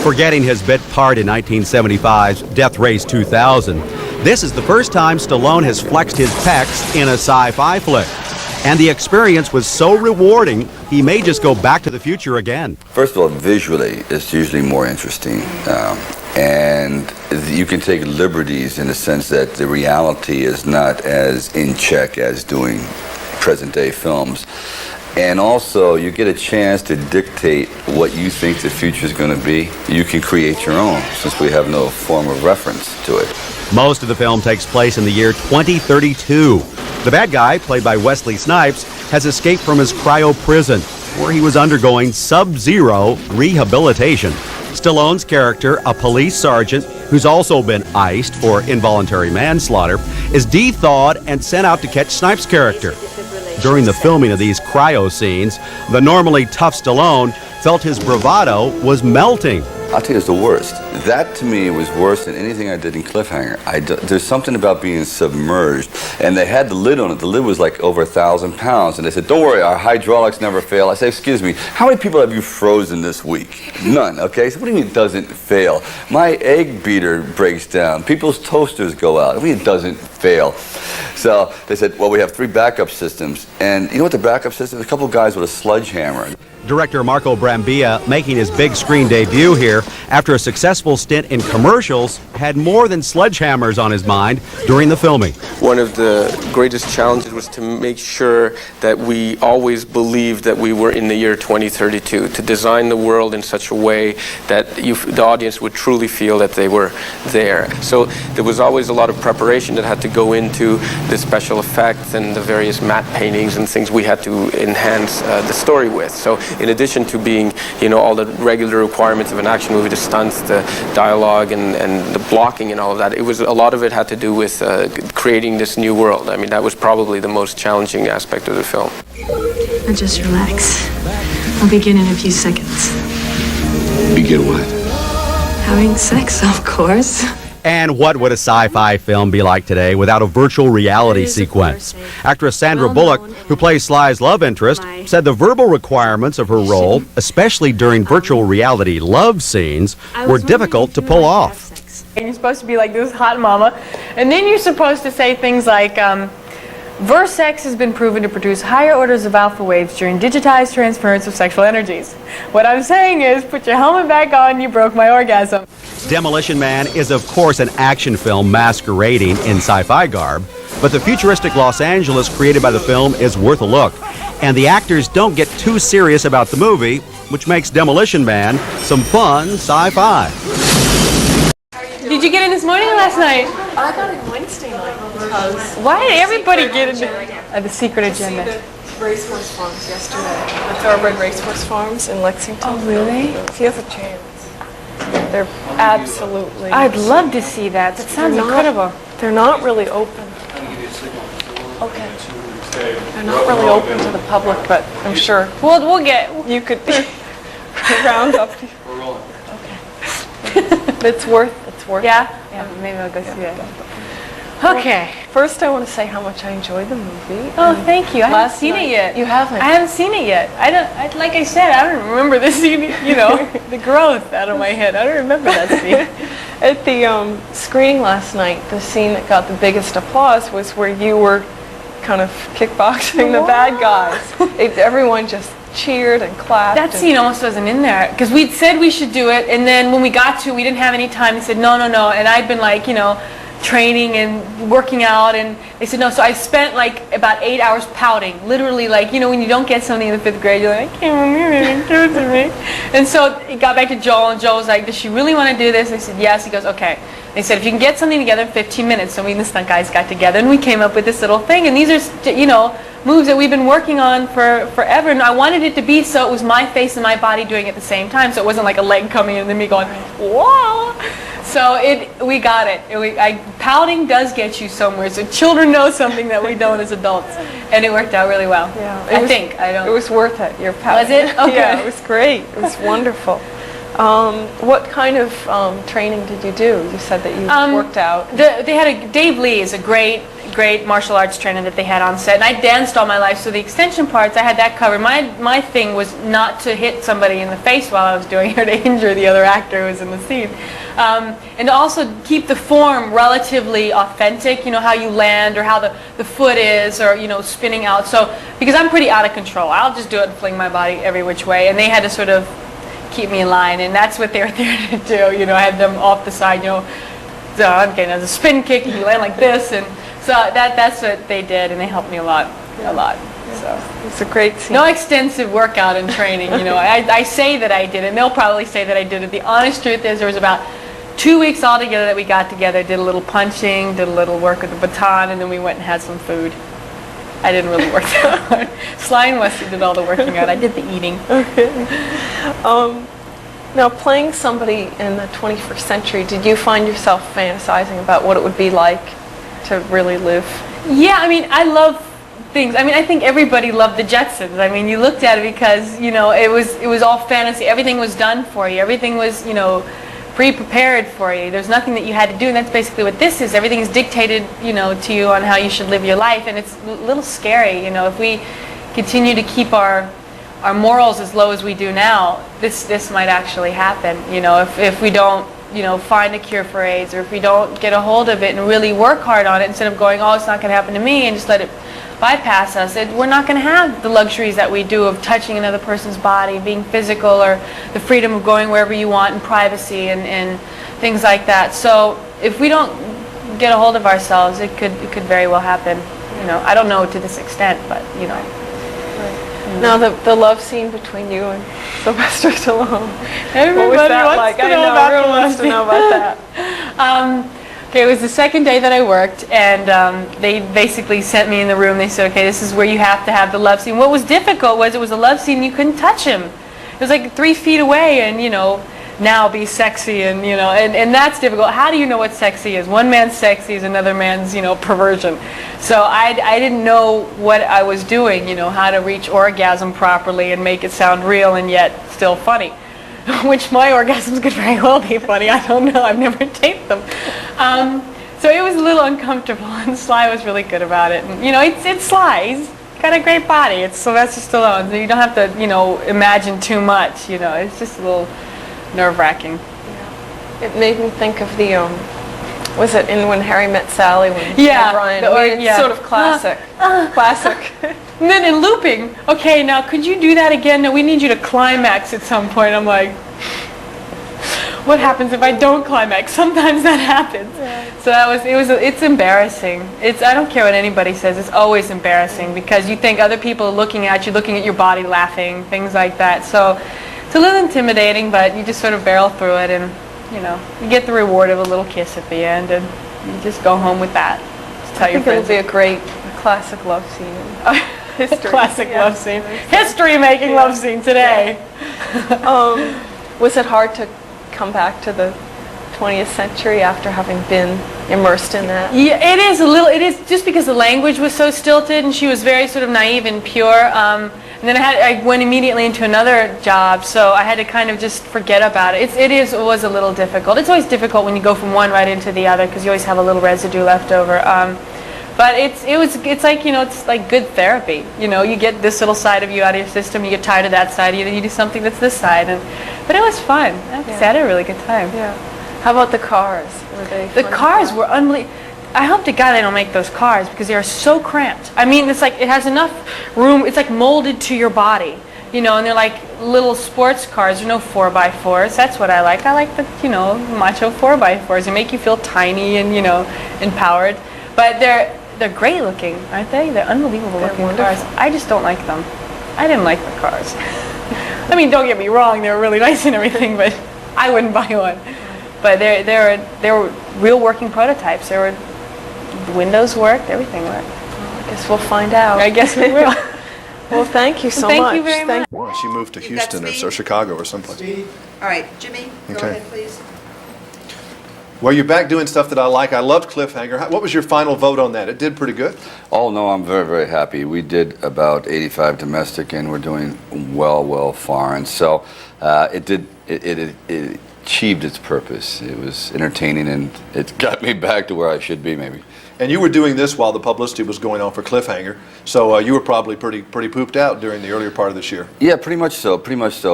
Forgetting his bit part in 1975's Death Race 2000, this is the first time Stallone has flexed his pecs in a sci-fi flick. And the experience was so rewarding, he may just go back to the future again. First of all, visually, it's usually more interesting. And you can take liberties in the sense that the reality is not as in check as doing present-day films. And also, you get a chance to dictate what you think the future is going to be. You can create your own, since we have no form of reference to it. Most of the film takes place in the year 2032. The bad guy, played by Wesley Snipes, has escaped from his cryo prison, where he was undergoing sub-zero rehabilitation. Stallone's character, a police sergeant who's also been iced for involuntary manslaughter, is de-thawed and sent out to catch Snipes' character. During the filming of these cryo scenes, the normally tough Stallone felt his bravado was melting. I'll tell you, it's the worst. That, to me, was worse than anything I did in Cliffhanger. There's something about being submerged. And they had the lid on it. The lid was like over 1,000 pounds. And they said, don't worry, our hydraulics never fail. I said, excuse me, how many people have you frozen this week? None, okay? So what do you mean it doesn't fail? My egg beater breaks down. People's toasters go out. What do you mean it doesn't fail? So they said, well, we have 3 backup systems. And you know what the backup system is? A couple guys with a sledgehammer. Director Marco Brambilla, making his big screen debut here after a successful stint in commercials, had more than sledgehammers on his mind during the filming. One of the greatest challenges was to make sure that we always believed that we were in the year 2032, to design the world in such a way that the audience would truly feel that they were there. So there was always a lot of preparation that had to go into the special effects and the various matte paintings and things we had to enhance the story with. So in addition to being, all the regular requirements of an action movie, the stunts, the dialogue, and the blocking and all of that, a lot of it had to do with creating this new world. I mean, that was probably the most challenging aspect of the film. Now just relax. I'll begin in a few seconds. Begin what? Having sex, of course. And what would a sci-fi film be like today without a virtual reality sequence? Actress Sandra Bullock, who plays Sly's love interest, said the verbal requirements of her role, especially during virtual reality love scenes, were difficult to pull off. And you're supposed to be like this hot mama, and then you're supposed to say things like, Versex has been proven to produce higher orders of alpha waves during digitized transference of sexual energies. What I'm saying is, put your helmet back on, you broke my orgasm. Demolition Man is, of course, an action film masquerading in sci-fi garb, but the futuristic Los Angeles created by the film is worth a look. And the actors don't get too serious about the movie, which makes Demolition Man some fun sci-fi. Did you get in this morning or last night? I got in Wednesday night because... Why did everybody get in the secret agenda? The Racehorse Farms yesterday. The Thoroughbred Racehorse Farms in Lexington. Oh, really? He has a chance. They're absolutely... I'd love to see that. That sounds incredible. They're not really open. Okay. They're not really open to the public, but I'm sure... We'll get... You could round up... We're rolling. It's worth Yeah? Yeah, maybe I'll go see that. Okay. Well, first, I want to say how much I enjoyed the movie. Oh, thank you. I haven't seen it yet. You haven't? I haven't seen it yet. Like I said, I don't remember the scene, the growth out of my head. I don't remember that scene. At the screening last night, the scene that got the biggest applause was where you were kind of kickboxing the bad guys. Everyone just cheered and clapped. That scene almost wasn't in there because we'd said we should do it, and then when we got to, we didn't have any time. They said no, and I'd been like, training and working out, and they said no. So I spent like about 8 hours pouting, literally, like when you don't get something in the 5th grade, you're like, I can't believe it, give it to me. And so it got back to Joel, and Joel was like, does she really want to do this? I said yes. He goes, okay. They said if you can get something together in 15 minutes. So we and the stunt guys got together, and we came up with this little thing. And these are moves that we've been working on for forever, and I wanted it to be so it was my face and my body doing it at the same time, so it wasn't like a leg coming in and then me going, whoa. So we got it. Pouting does get you somewhere, so children know something that we don't as adults, and it worked out really well. Yeah, It was worth it. Your pouting. Was it? Okay. Yeah, it was great. It was wonderful. What kind of training did you do? You said that you worked out. They had Dave Lee is a great martial arts trainer that they had on set, and I danced all my life, so the extension parts I had that covered. My thing was not to hit somebody in the face while I was doing it or to injure the other actor who was in the scene, and to also keep the form relatively authentic. How you land or how the foot is, or spinning out. So because I'm pretty out of control, I'll just do it and fling my body every which way, and they had to sort of keep me in line, and that's what they were there to do. I had them off the side, so okay, there's a spin kick, and you land like this, and so that's what they did, and they helped me a lot. So it's a great scene. No extensive workout and training. I say that I did it, and they'll probably say that I did it. The honest truth is there was about 2 weeks altogether that we got together, did a little punching, did a little work with the baton, and then we went and had some food. I didn't really work that hard. Sly and Wesley did all the working out. I did the eating. Okay. Now, playing somebody in the 21st century, did you find yourself fantasizing about what it would be like to really live? Yeah, I love things. I think everybody loved the Jetsons. You looked at it because, it was all fantasy. Everything was done for you. Everything was, pre-prepared for you. There's nothing that you had to do, and that's basically what this is. Everything is dictated, to you on how you should live your life, and it's a little scary, if we continue to keep our morals as low as we do now, this might actually happen, if we don't, find a cure for AIDS, or if we don't get a hold of it and really work hard on it instead of going, oh, it's not going to happen to me, and just let it bypass us. We're not going to have the luxuries that we do of touching another person's body, being physical, or the freedom of going wherever you want in privacy and things like that. So if we don't get a hold of ourselves, it could very well happen. I don't know to this extent, but Right. Now the love scene between you and Sylvester Stallone. Everybody what was that wants like? to know about everyone wants to know about that. Okay, it was the second day that I worked, and they basically sent me in the room. They said, okay, this is where you have to have the love scene. What was difficult was it was a love scene, you couldn't touch him. It was like 3 feet away, and now be sexy, and and that's difficult. How do you know what sexy is? One man's sexy is another man's perversion. So I didn't know what I was doing, how to reach orgasm properly and make it sound real and yet still funny. Which my orgasms could very well be funny. I don't know. I've never taped them. So it was a little uncomfortable, and Sly was really good about it. And, it's Sly. He's got a great body. It's Sylvester Stallone, so you don't have to, imagine too much. It's just a little nerve-wracking. Yeah. It made me think of the Was it in When Harry Met Sally? When Yeah, Brian. or- yeah. Sort of classic. Classic. And then in looping, okay, now could you do that again? No, we need you to climax at some point. I'm like, what happens if I don't climax? Sometimes that happens. So it's embarrassing. I don't care what anybody says, it's always embarrassing because you think other people are looking at you, looking at your body, laughing, things like that. So it's a little intimidating, but you just sort of barrel through it and, you know, you get the reward of a little kiss at the end and you just go home with that. Just tell I your think it'll friends. be a great classic love scene. History. Classic love scene. History-making love scene today. Was it hard to come back to the 20th century after having been immersed in that? Yeah, it is a little. It is just because the language was so stilted, and she was very sort of naive and pure. And then I went immediately into another job, so I had to kind of just forget about it. It was a little difficult. It's always difficult when you go from one right into the other because you always have a little residue left over. But it's like, you know, it's like good therapy. You know, you get this little side of you out of your system, you get tired of that side of you, then you do something that's this side. But it was fun. I had a really good time. Yeah. How about the cars? Were they The fun? cars were unbelievable. I hope to God they don't make those cars because they are so cramped. I mean, it's like it has enough room. It's like molded to your body, you know. And they're like little sports cars. There's no 4x4s. That's what I like. I like the, you know, macho 4x4s. They make you feel tiny and, you know, empowered. But they're great looking, aren't they? They're unbelievable looking cars. I just don't like them. I didn't like the cars. I mean, don't get me wrong. They were really nice and everything, but I wouldn't buy one. But they were real working prototypes. The windows worked, everything worked. Well, I guess we'll find out. I guess we will. Well, thank you so Thank much. you very much. Well, she moved to Houston or Chicago or someplace. All right, Jimmy, go Okay. ahead, please. Well, you're back doing stuff that I like. I loved Cliffhanger. What was your final vote on that? It did pretty good. Oh, no, I'm very, very happy. We did about 85 domestic, and we're doing well foreign. So it achieved its purpose. It was entertaining, and it got me back to where I should be, maybe. And you were doing this while the publicity was going on for Cliffhanger, so you were probably pretty pooped out during the earlier part of this year. Yeah, pretty much so.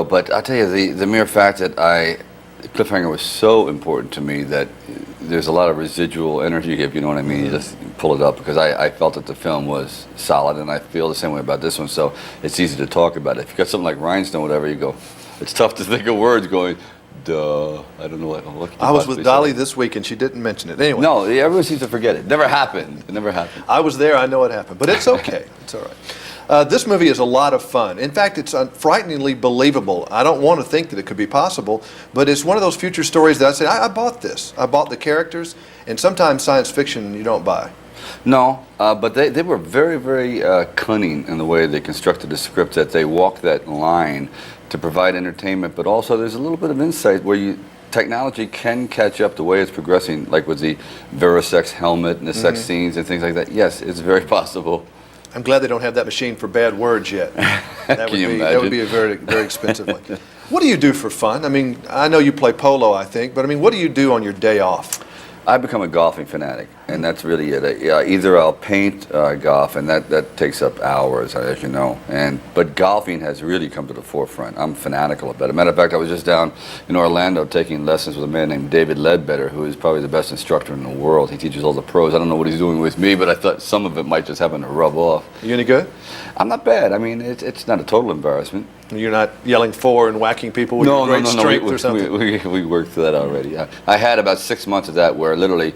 But I'll tell you, the mere fact that Cliffhanger was so important to me that there's a lot of residual energy, if you know what I mean. You just pull it up because I felt that the film was solid, and I feel the same way about this one. So it's easy to talk about it. If you got something like Rhinestone, whatever, you go. It's tough to think of words going. Duh. I don't know what I was with Dolly this week, and she didn't mention it. Anyway. No, everyone seems to forget it. Never happened. It never happened. I was there. I know it happened, but it's okay. It's all right. This movie is a lot of fun. In fact, it's frighteningly believable. I don't want to think that it could be possible, but it's one of those future stories that I say, I bought this. I bought the characters, and sometimes science fiction you don't buy. No, but they were very, very cunning in the way they constructed the script, that they walked that line to provide entertainment, but also there's a little bit of insight where technology can catch up the way it's progressing, like with the Verisex helmet and the sex scenes and things like that. Yes, it's very possible. I'm glad they don't have that machine for bad words yet. That would be a very, very expensive one. What do you do for fun? I mean, I know you play polo, I think, but I mean, what do you do on your day off? I become a golfing fanatic, and that's really it. Either I'll paint golf, and that takes up hours, as you know. But golfing has really come to the forefront. I'm fanatical about it. Matter of fact, I was just down in Orlando taking lessons with a man named David Ledbetter, who is probably the best instructor in the world. He teaches all the pros. I don't know what he's doing with me, but I thought some of it might just happen to rub off. You any good? I'm not bad. I mean, it's not a total embarrassment. You're not yelling for and whacking people with your great strength or something? We worked through that already. I had about 6 months of that where literally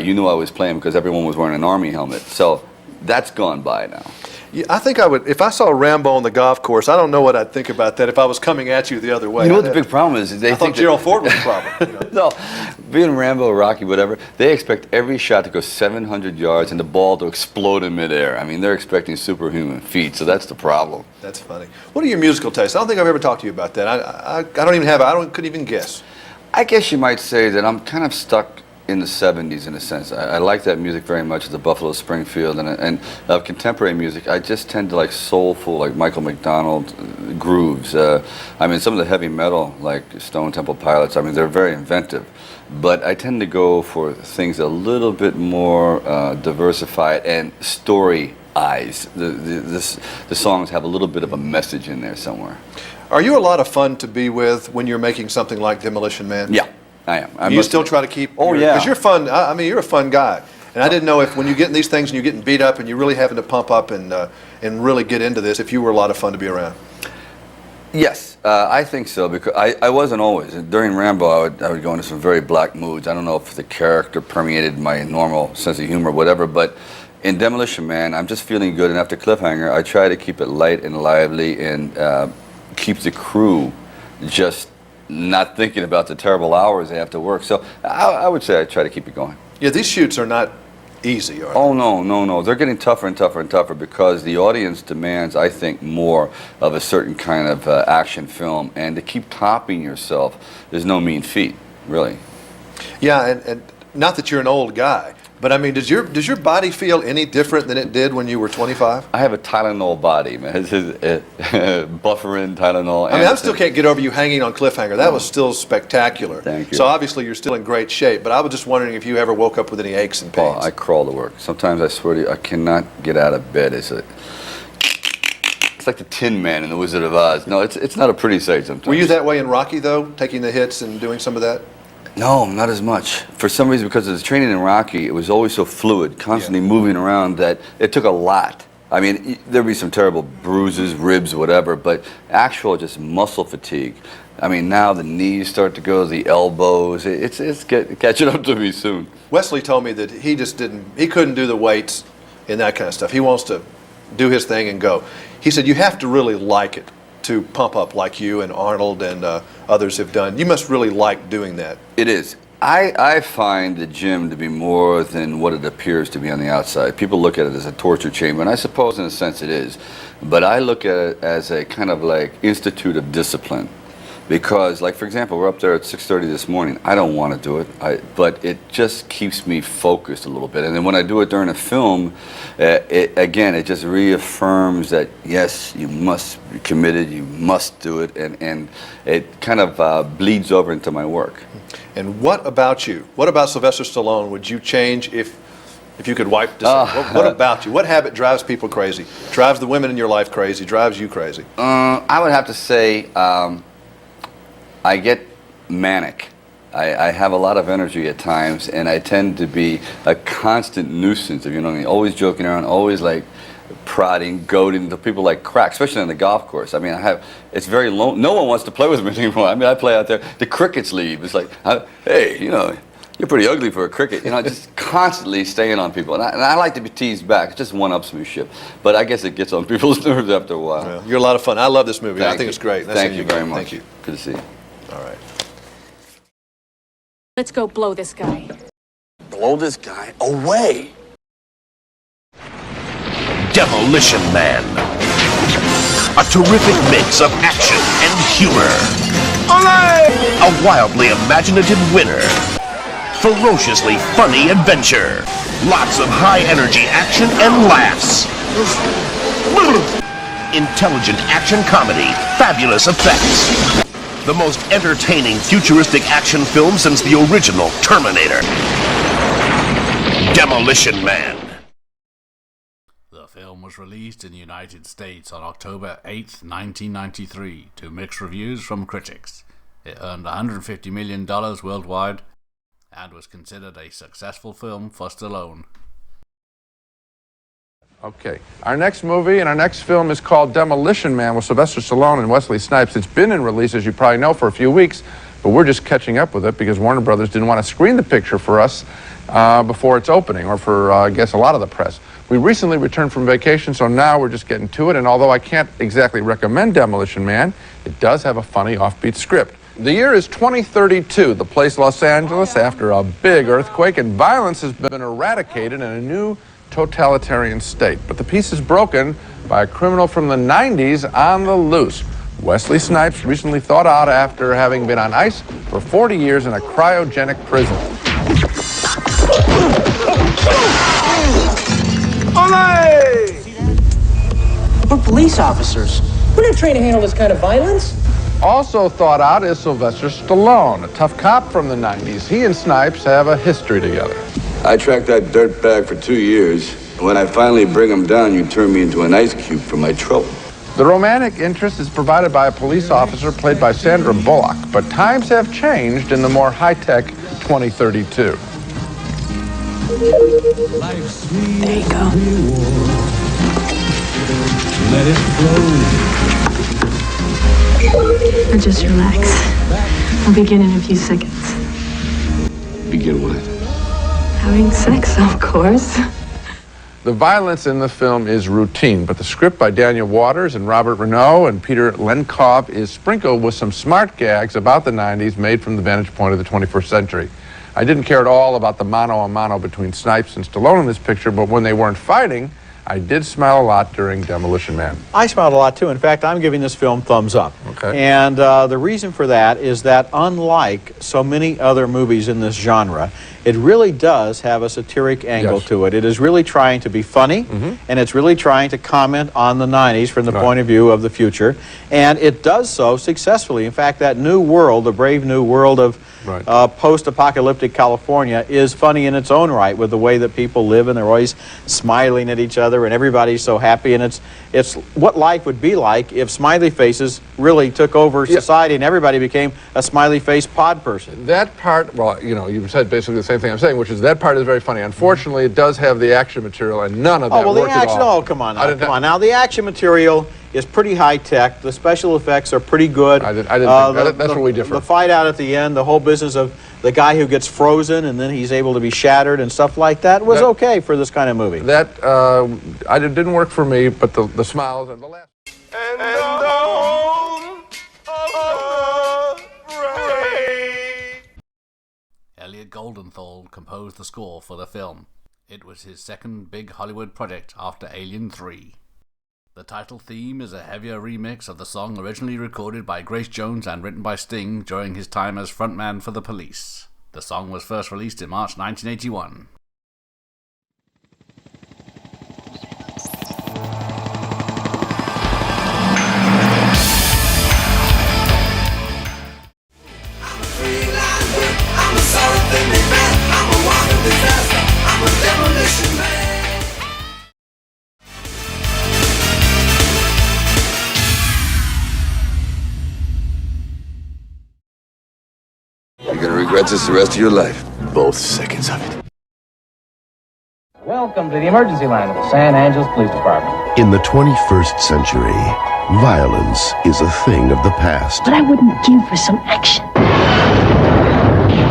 you knew I was playing because everyone was wearing an Army helmet. So that's gone by now. Yeah, I think I would, if I saw Rambo on the golf course, I don't know what I'd think about that if I was coming at you the other way. You know what the big problem is? I thought Gerald Ford was the problem. You know? No, being Rambo, Rocky, whatever, they expect every shot to go 700 yards and the ball to explode in midair. I mean, they're expecting superhuman feats, so that's the problem. That's funny. What are your musical tastes? I don't think I've ever talked to you about that. I don't even have, couldn't even guess. I guess you might say that I'm kind of stuck in the 70s in a sense. I like that music very much, the Buffalo Springfield, and contemporary music. I just tend to like soulful, like Michael McDonald grooves. I mean, some of the heavy metal, like Stone Temple Pilots, I mean, they're very inventive. But I tend to go for things a little bit more diversified and story eyes. The songs have a little bit of a message in there somewhere. Are you a lot of fun to be with when you're making something like Demolition Man? Yeah. I am. You still try to keep. Oh, yeah. Because you're fun. I mean, you're a fun guy, and I didn't know if when you get in these things and you're getting beat up and you're really having to pump up and really get into this, if you were a lot of fun to be around. Yes, I think so, because I wasn't always. During Rambo, I would go into some very black moods. I don't know if the character permeated my normal sense of humor or whatever, but in Demolition Man, I'm just feeling good, and after Cliffhanger, I try to keep it light and lively and keep the crew just not thinking about the terrible hours they have to work. So I would say I try to keep it going. Yeah, these shoots are not easy, are they? Oh, no. They're getting tougher and tougher and tougher because the audience demands, I think, more of a certain kind of action film. And to keep topping yourself is no mean feat, really. Yeah, and not that you're an old guy, but I mean, does your body feel any different than it did when you were 25? I have a Tylenol body, man. It's bufferin, Tylenol. I mean, I still can't get over you hanging on Cliffhanger. That was still spectacular. Thank you. So obviously you're still in great shape, but I was just wondering if you ever woke up with any aches and pains. Oh, I crawl to work. Sometimes I swear to you, I cannot get out of bed. It's like the Tin Man in The Wizard of Oz. No, it's not a pretty sight sometimes. Were you that way in Rocky, though, taking the hits and doing some of that? No, not as much. For some reason, because of the training in Rocky, it was always so fluid, constantly moving around, that it took a lot. I mean, there'd be some terrible bruises, ribs, whatever, but actual just muscle fatigue. I mean, now the knees start to go, the elbows. It's catching up to me soon. Wesley told me that he couldn't do the weights and that kind of stuff. He wants to do his thing and go. He said, you have to really like it to pump up like you and Arnold and others have done. You must really like doing that. It is. I find the gym to be more than what it appears to be on the outside. People look at it as a torture chamber, and I suppose in a sense it is. But I look at it as a kind of like institute of discipline. Because, like, for example, we're up there at 6:30 this morning. I don't want to do it, but it just keeps me focused a little bit. And then when I do it during a film, it just reaffirms that, yes, you must be committed, you must do it, and it kind of bleeds over into my work. And what about you? What about Sylvester Stallone would you change if you could wipe this out? What about you? What habit drives people crazy? Drives the women in your life crazy? Drives you crazy? I would have to say I get manic. I have a lot of energy at times, and I tend to be a constant nuisance, if you know what I mean. Always joking around, always like prodding, goading the people like crack, especially on the golf course. I mean, it's very lonely. No one wants to play with me anymore. I mean, I play out there. The crickets leave. It's like, hey, you know, you're pretty ugly for a cricket. You know, just constantly staying on people. And I like to be teased back. It just one-upsmanship. But I guess it gets on people's nerves after a while. Well, you're a lot of fun. I love this movie. I think it's great. Thank you very much. Thank you. Good to see you. All right. Let's go blow this guy. Blow this guy away. Demolition Man. A terrific mix of action and humor. A wildly imaginative winner. Ferociously funny adventure. Lots of high-energy action and laughs. Intelligent action comedy. Fabulous effects. The most entertaining futuristic action film since the original Terminator. Demolition Man. The film was released in the United States on October 8, 1993, to mixed reviews from critics. It earned $150 million worldwide and was considered a successful film for Stallone. Okay, our next movie and our next film is called Demolition Man with Sylvester Stallone and Wesley Snipes. It's been in release, as you probably know, for a few weeks, but we're just catching up with it because Warner Brothers didn't want to screen the picture for us before its opening, or for, I guess, a lot of the press. We recently returned from vacation, so now we're just getting to it, and although I can't exactly recommend Demolition Man, it does have a funny offbeat script. The year is 2032, the place Los Angeles, after a big earthquake, and violence has been eradicated in a new totalitarian state. But the peace is broken by a criminal from the 90s on the loose. Wesley Snipes recently thawed out after having been on ice for 40 years in a cryogenic prison. We're police officers. We're not trained to handle this kind of violence. Also thawed out is Sylvester Stallone, a tough cop from the 90s. He and Snipes have a history together. I tracked that dirtbag for 2 years. When I finally bring him down, you turn me into an ice cube for my trouble. The romantic interest is provided by a police officer played by Sandra Bullock, but times have changed in the more high-tech 2032. There you go. Let it flow. Now just relax. I'll begin in a few seconds. Begin what? Having sex, of course. The violence in the film is routine, but the script by Daniel Waters and Robert Renaud and Peter Lenkov is sprinkled with some smart gags about the 90s made from the vantage point of the 21st century. I didn't care at all about the mano-a-mano between Snipes and Stallone in this picture, but when they weren't fighting, I did smile a lot during Demolition Man. I smiled a lot too. In fact, I'm giving this film thumbs up. Okay. And the reason for that is that unlike so many other movies in this genre, it really does have a satiric angle to it. It is really trying to be funny, and it's really trying to comment on the 90s from the point of view of the future. And it does so successfully. In fact, that new world, the brave new world of post-apocalyptic California is funny in its own right with the way that people live, and they're always smiling at each other and everybody's so happy, and it's what life would be like if smiley faces really took over society and everybody became a smiley face pod person. That part, well, you know, you said basically the same thing I'm saying, which is that part is very funny. Unfortunately, it does have the action material, and none of that worked at all. Oh, come on now, come on. Now, the action material is pretty high-tech. The special effects are pretty good. I didn't think that's where we differ. The fight out at the end, the whole business of the guy who gets frozen and then he's able to be shattered and stuff like that was okay for this kind of movie. That didn't work for me, but the smiles and the laughs. Elliot Goldenthal composed the score for the film. It was his second big Hollywood project after Alien 3. The title theme is a heavier remix of the song originally recorded by Grace Jones and written by Sting during his time as frontman for The Police. The song was first released in March 1981. You're gonna regret this the rest of your life. Both seconds of it. Welcome to the emergency line of the San Angeles Police Department. In the 21st century, violence is a thing of the past. But I wouldn't give for some action.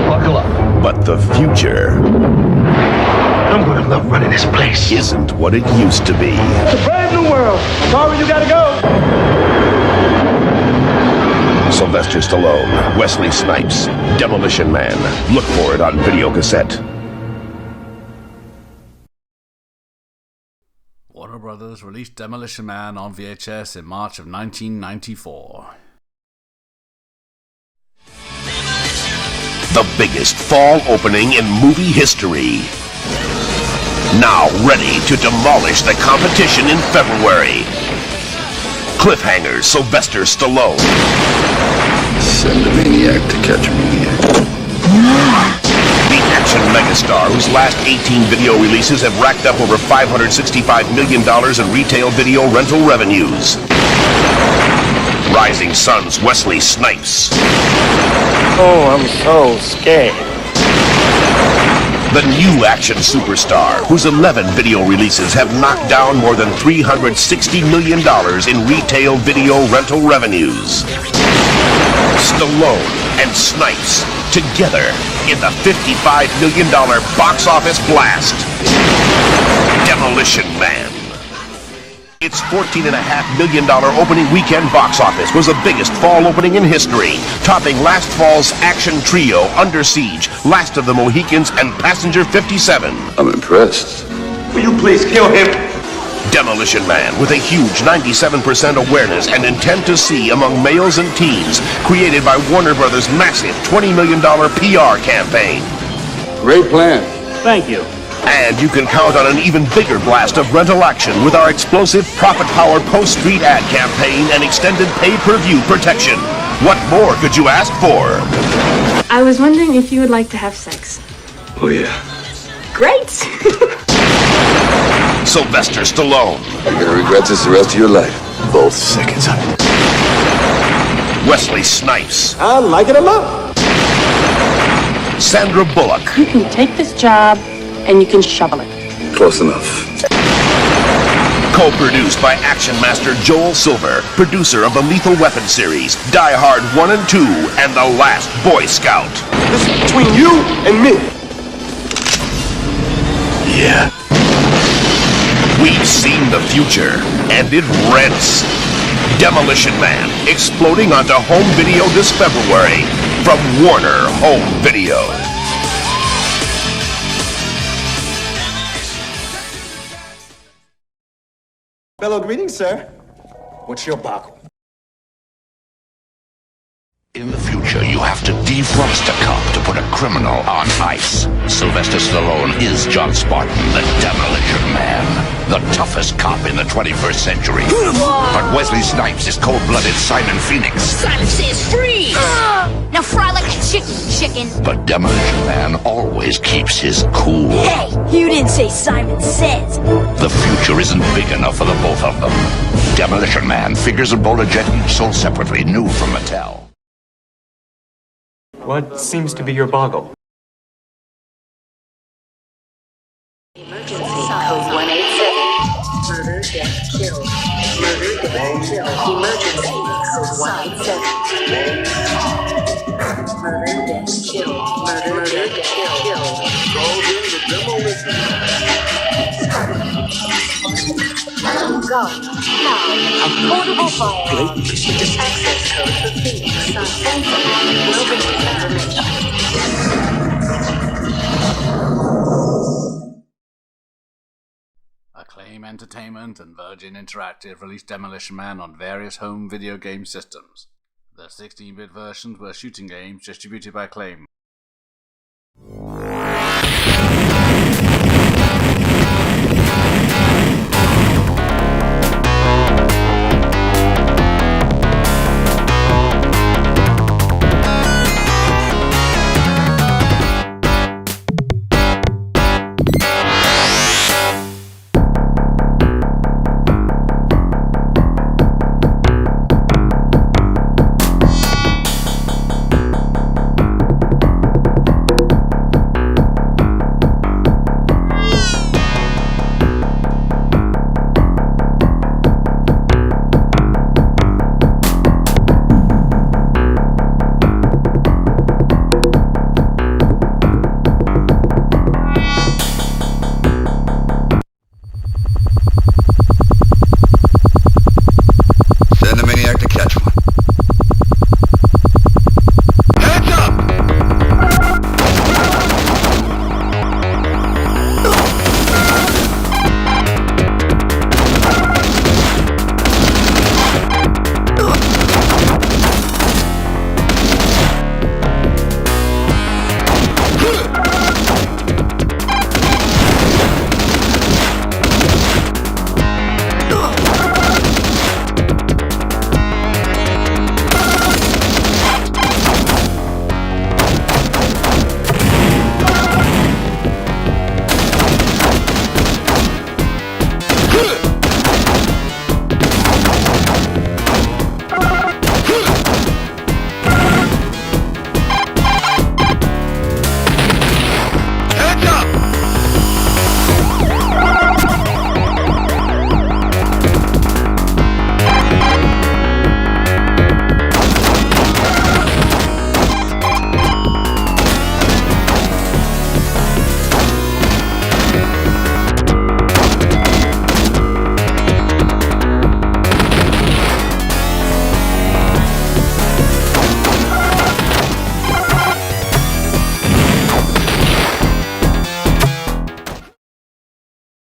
Buckle up. But the future... I'm gonna love running this place. ...isn't what it used to be. It's a brave new world. Sorry, you gotta go. Sylvester Stallone, Wesley Snipes, Demolition Man. Look for it on video cassette. Warner Brothers released Demolition Man on VHS in March of 1994. The biggest fall opening in movie history. Now ready to demolish the competition in February. Cliffhangers, Sylvester Stallone. Send a maniac to catch a maniac. The action megastar, whose last 18 video releases have racked up over $565 million in retail video rental revenues. Rising Sun's Wesley Snipes. Oh, I'm so scared. The new action superstar, whose 11 video releases have knocked down more than $360 million in retail video rental revenues. Stallone and Snipes together in the $55 million box office blast. Demolition Man. Its $14.5 million opening weekend box office was the biggest fall opening in history, topping last fall's action trio Under Siege, Last of the Mohicans, and Passenger 57. I'm impressed. Will you please kill him? Demolition Man, with a huge 97% awareness and intent to see among males and teens, created by Warner Brothers' massive $20 million PR campaign. Great plan. Thank you. And you can count on an even bigger blast of rental action with our explosive profit-powered post-street ad campaign and extended pay-per-view protection. What more could you ask for? I was wondering if you would like to have sex. Oh, yeah. Great! Sylvester Stallone. You're gonna regret this the rest of your life. Both seconds of it. Wesley Snipes. I'm liking them up. Sandra Bullock. You can take this job and you can shovel it. Close enough. Co-produced by action master Joel Silver, producer of the Lethal Weapon series, Die Hard 1 and 2, and The Last Boy Scout. This is between you and me. Yeah. We've seen the future, and it rents. Demolition Man, exploding onto home video this February from Warner Home Video. Fellow greetings, sir. What's your buckle? In the future, you have to defrost a cop to put a criminal on ice. Sylvester Stallone is John Spartan, the Demolition Man, the toughest cop in the 21st century. But Wesley Snipes is cold-blooded Simon Phoenix. Simon says freeze! Now fry like a chicken. But Demolition Man always keeps his cool. Hey, you didn't say Simon says. The future isn't big enough for the both of them. Demolition Man, figures and bowler jet each sold separately, new from Mattel. What seems to be your boggle? Emergency code 187. Murder, death, kill. Murder, death, kill. Emergency code 187. Murder, death, kill. Murder, death, kill. Call in the demolition. Go. Now, a portable fire. Access code for Phoenix. Sensitive. Will release information. Acclaim Entertainment and Virgin Interactive released Demolition Man on various home video game systems. The 16-bit versions were shooting games distributed by Acclaim. Send a maniac to catch one. Heads up!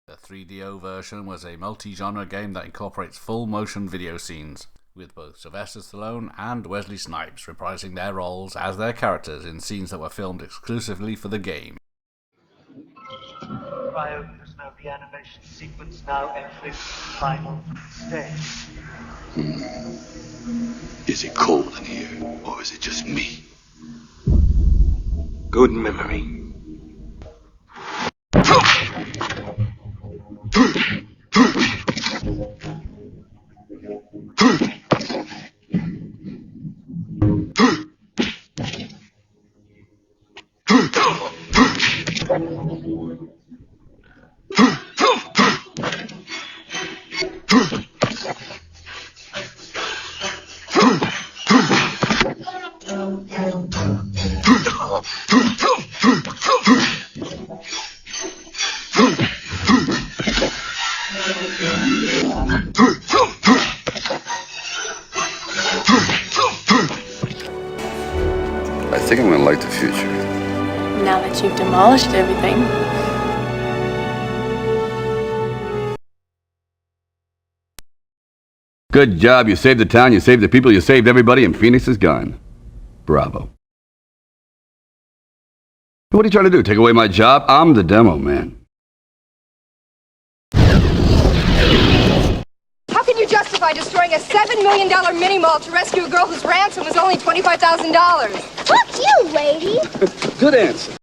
The 3DO version was a multi-genre game that incorporates full motion video scenes, with both Sylvester Stallone and Wesley Snipes reprising their roles as their characters in scenes that were filmed exclusively for the game. Cryo prisoner reanimation sequence now entering final stage. Is it cold in here, or is it just me? Good memory. I think I'm gonna like the future. Now that you've demolished everything. Good job. You saved the town, you saved the people, you saved everybody, and Phoenix is gone. Bravo. What are you trying to do? Take away my job? I'm the demo man. How can you justify destroying a $7 million mini-mall to rescue a girl whose ransom was only $25,000? Fuck you, lady! Good answer.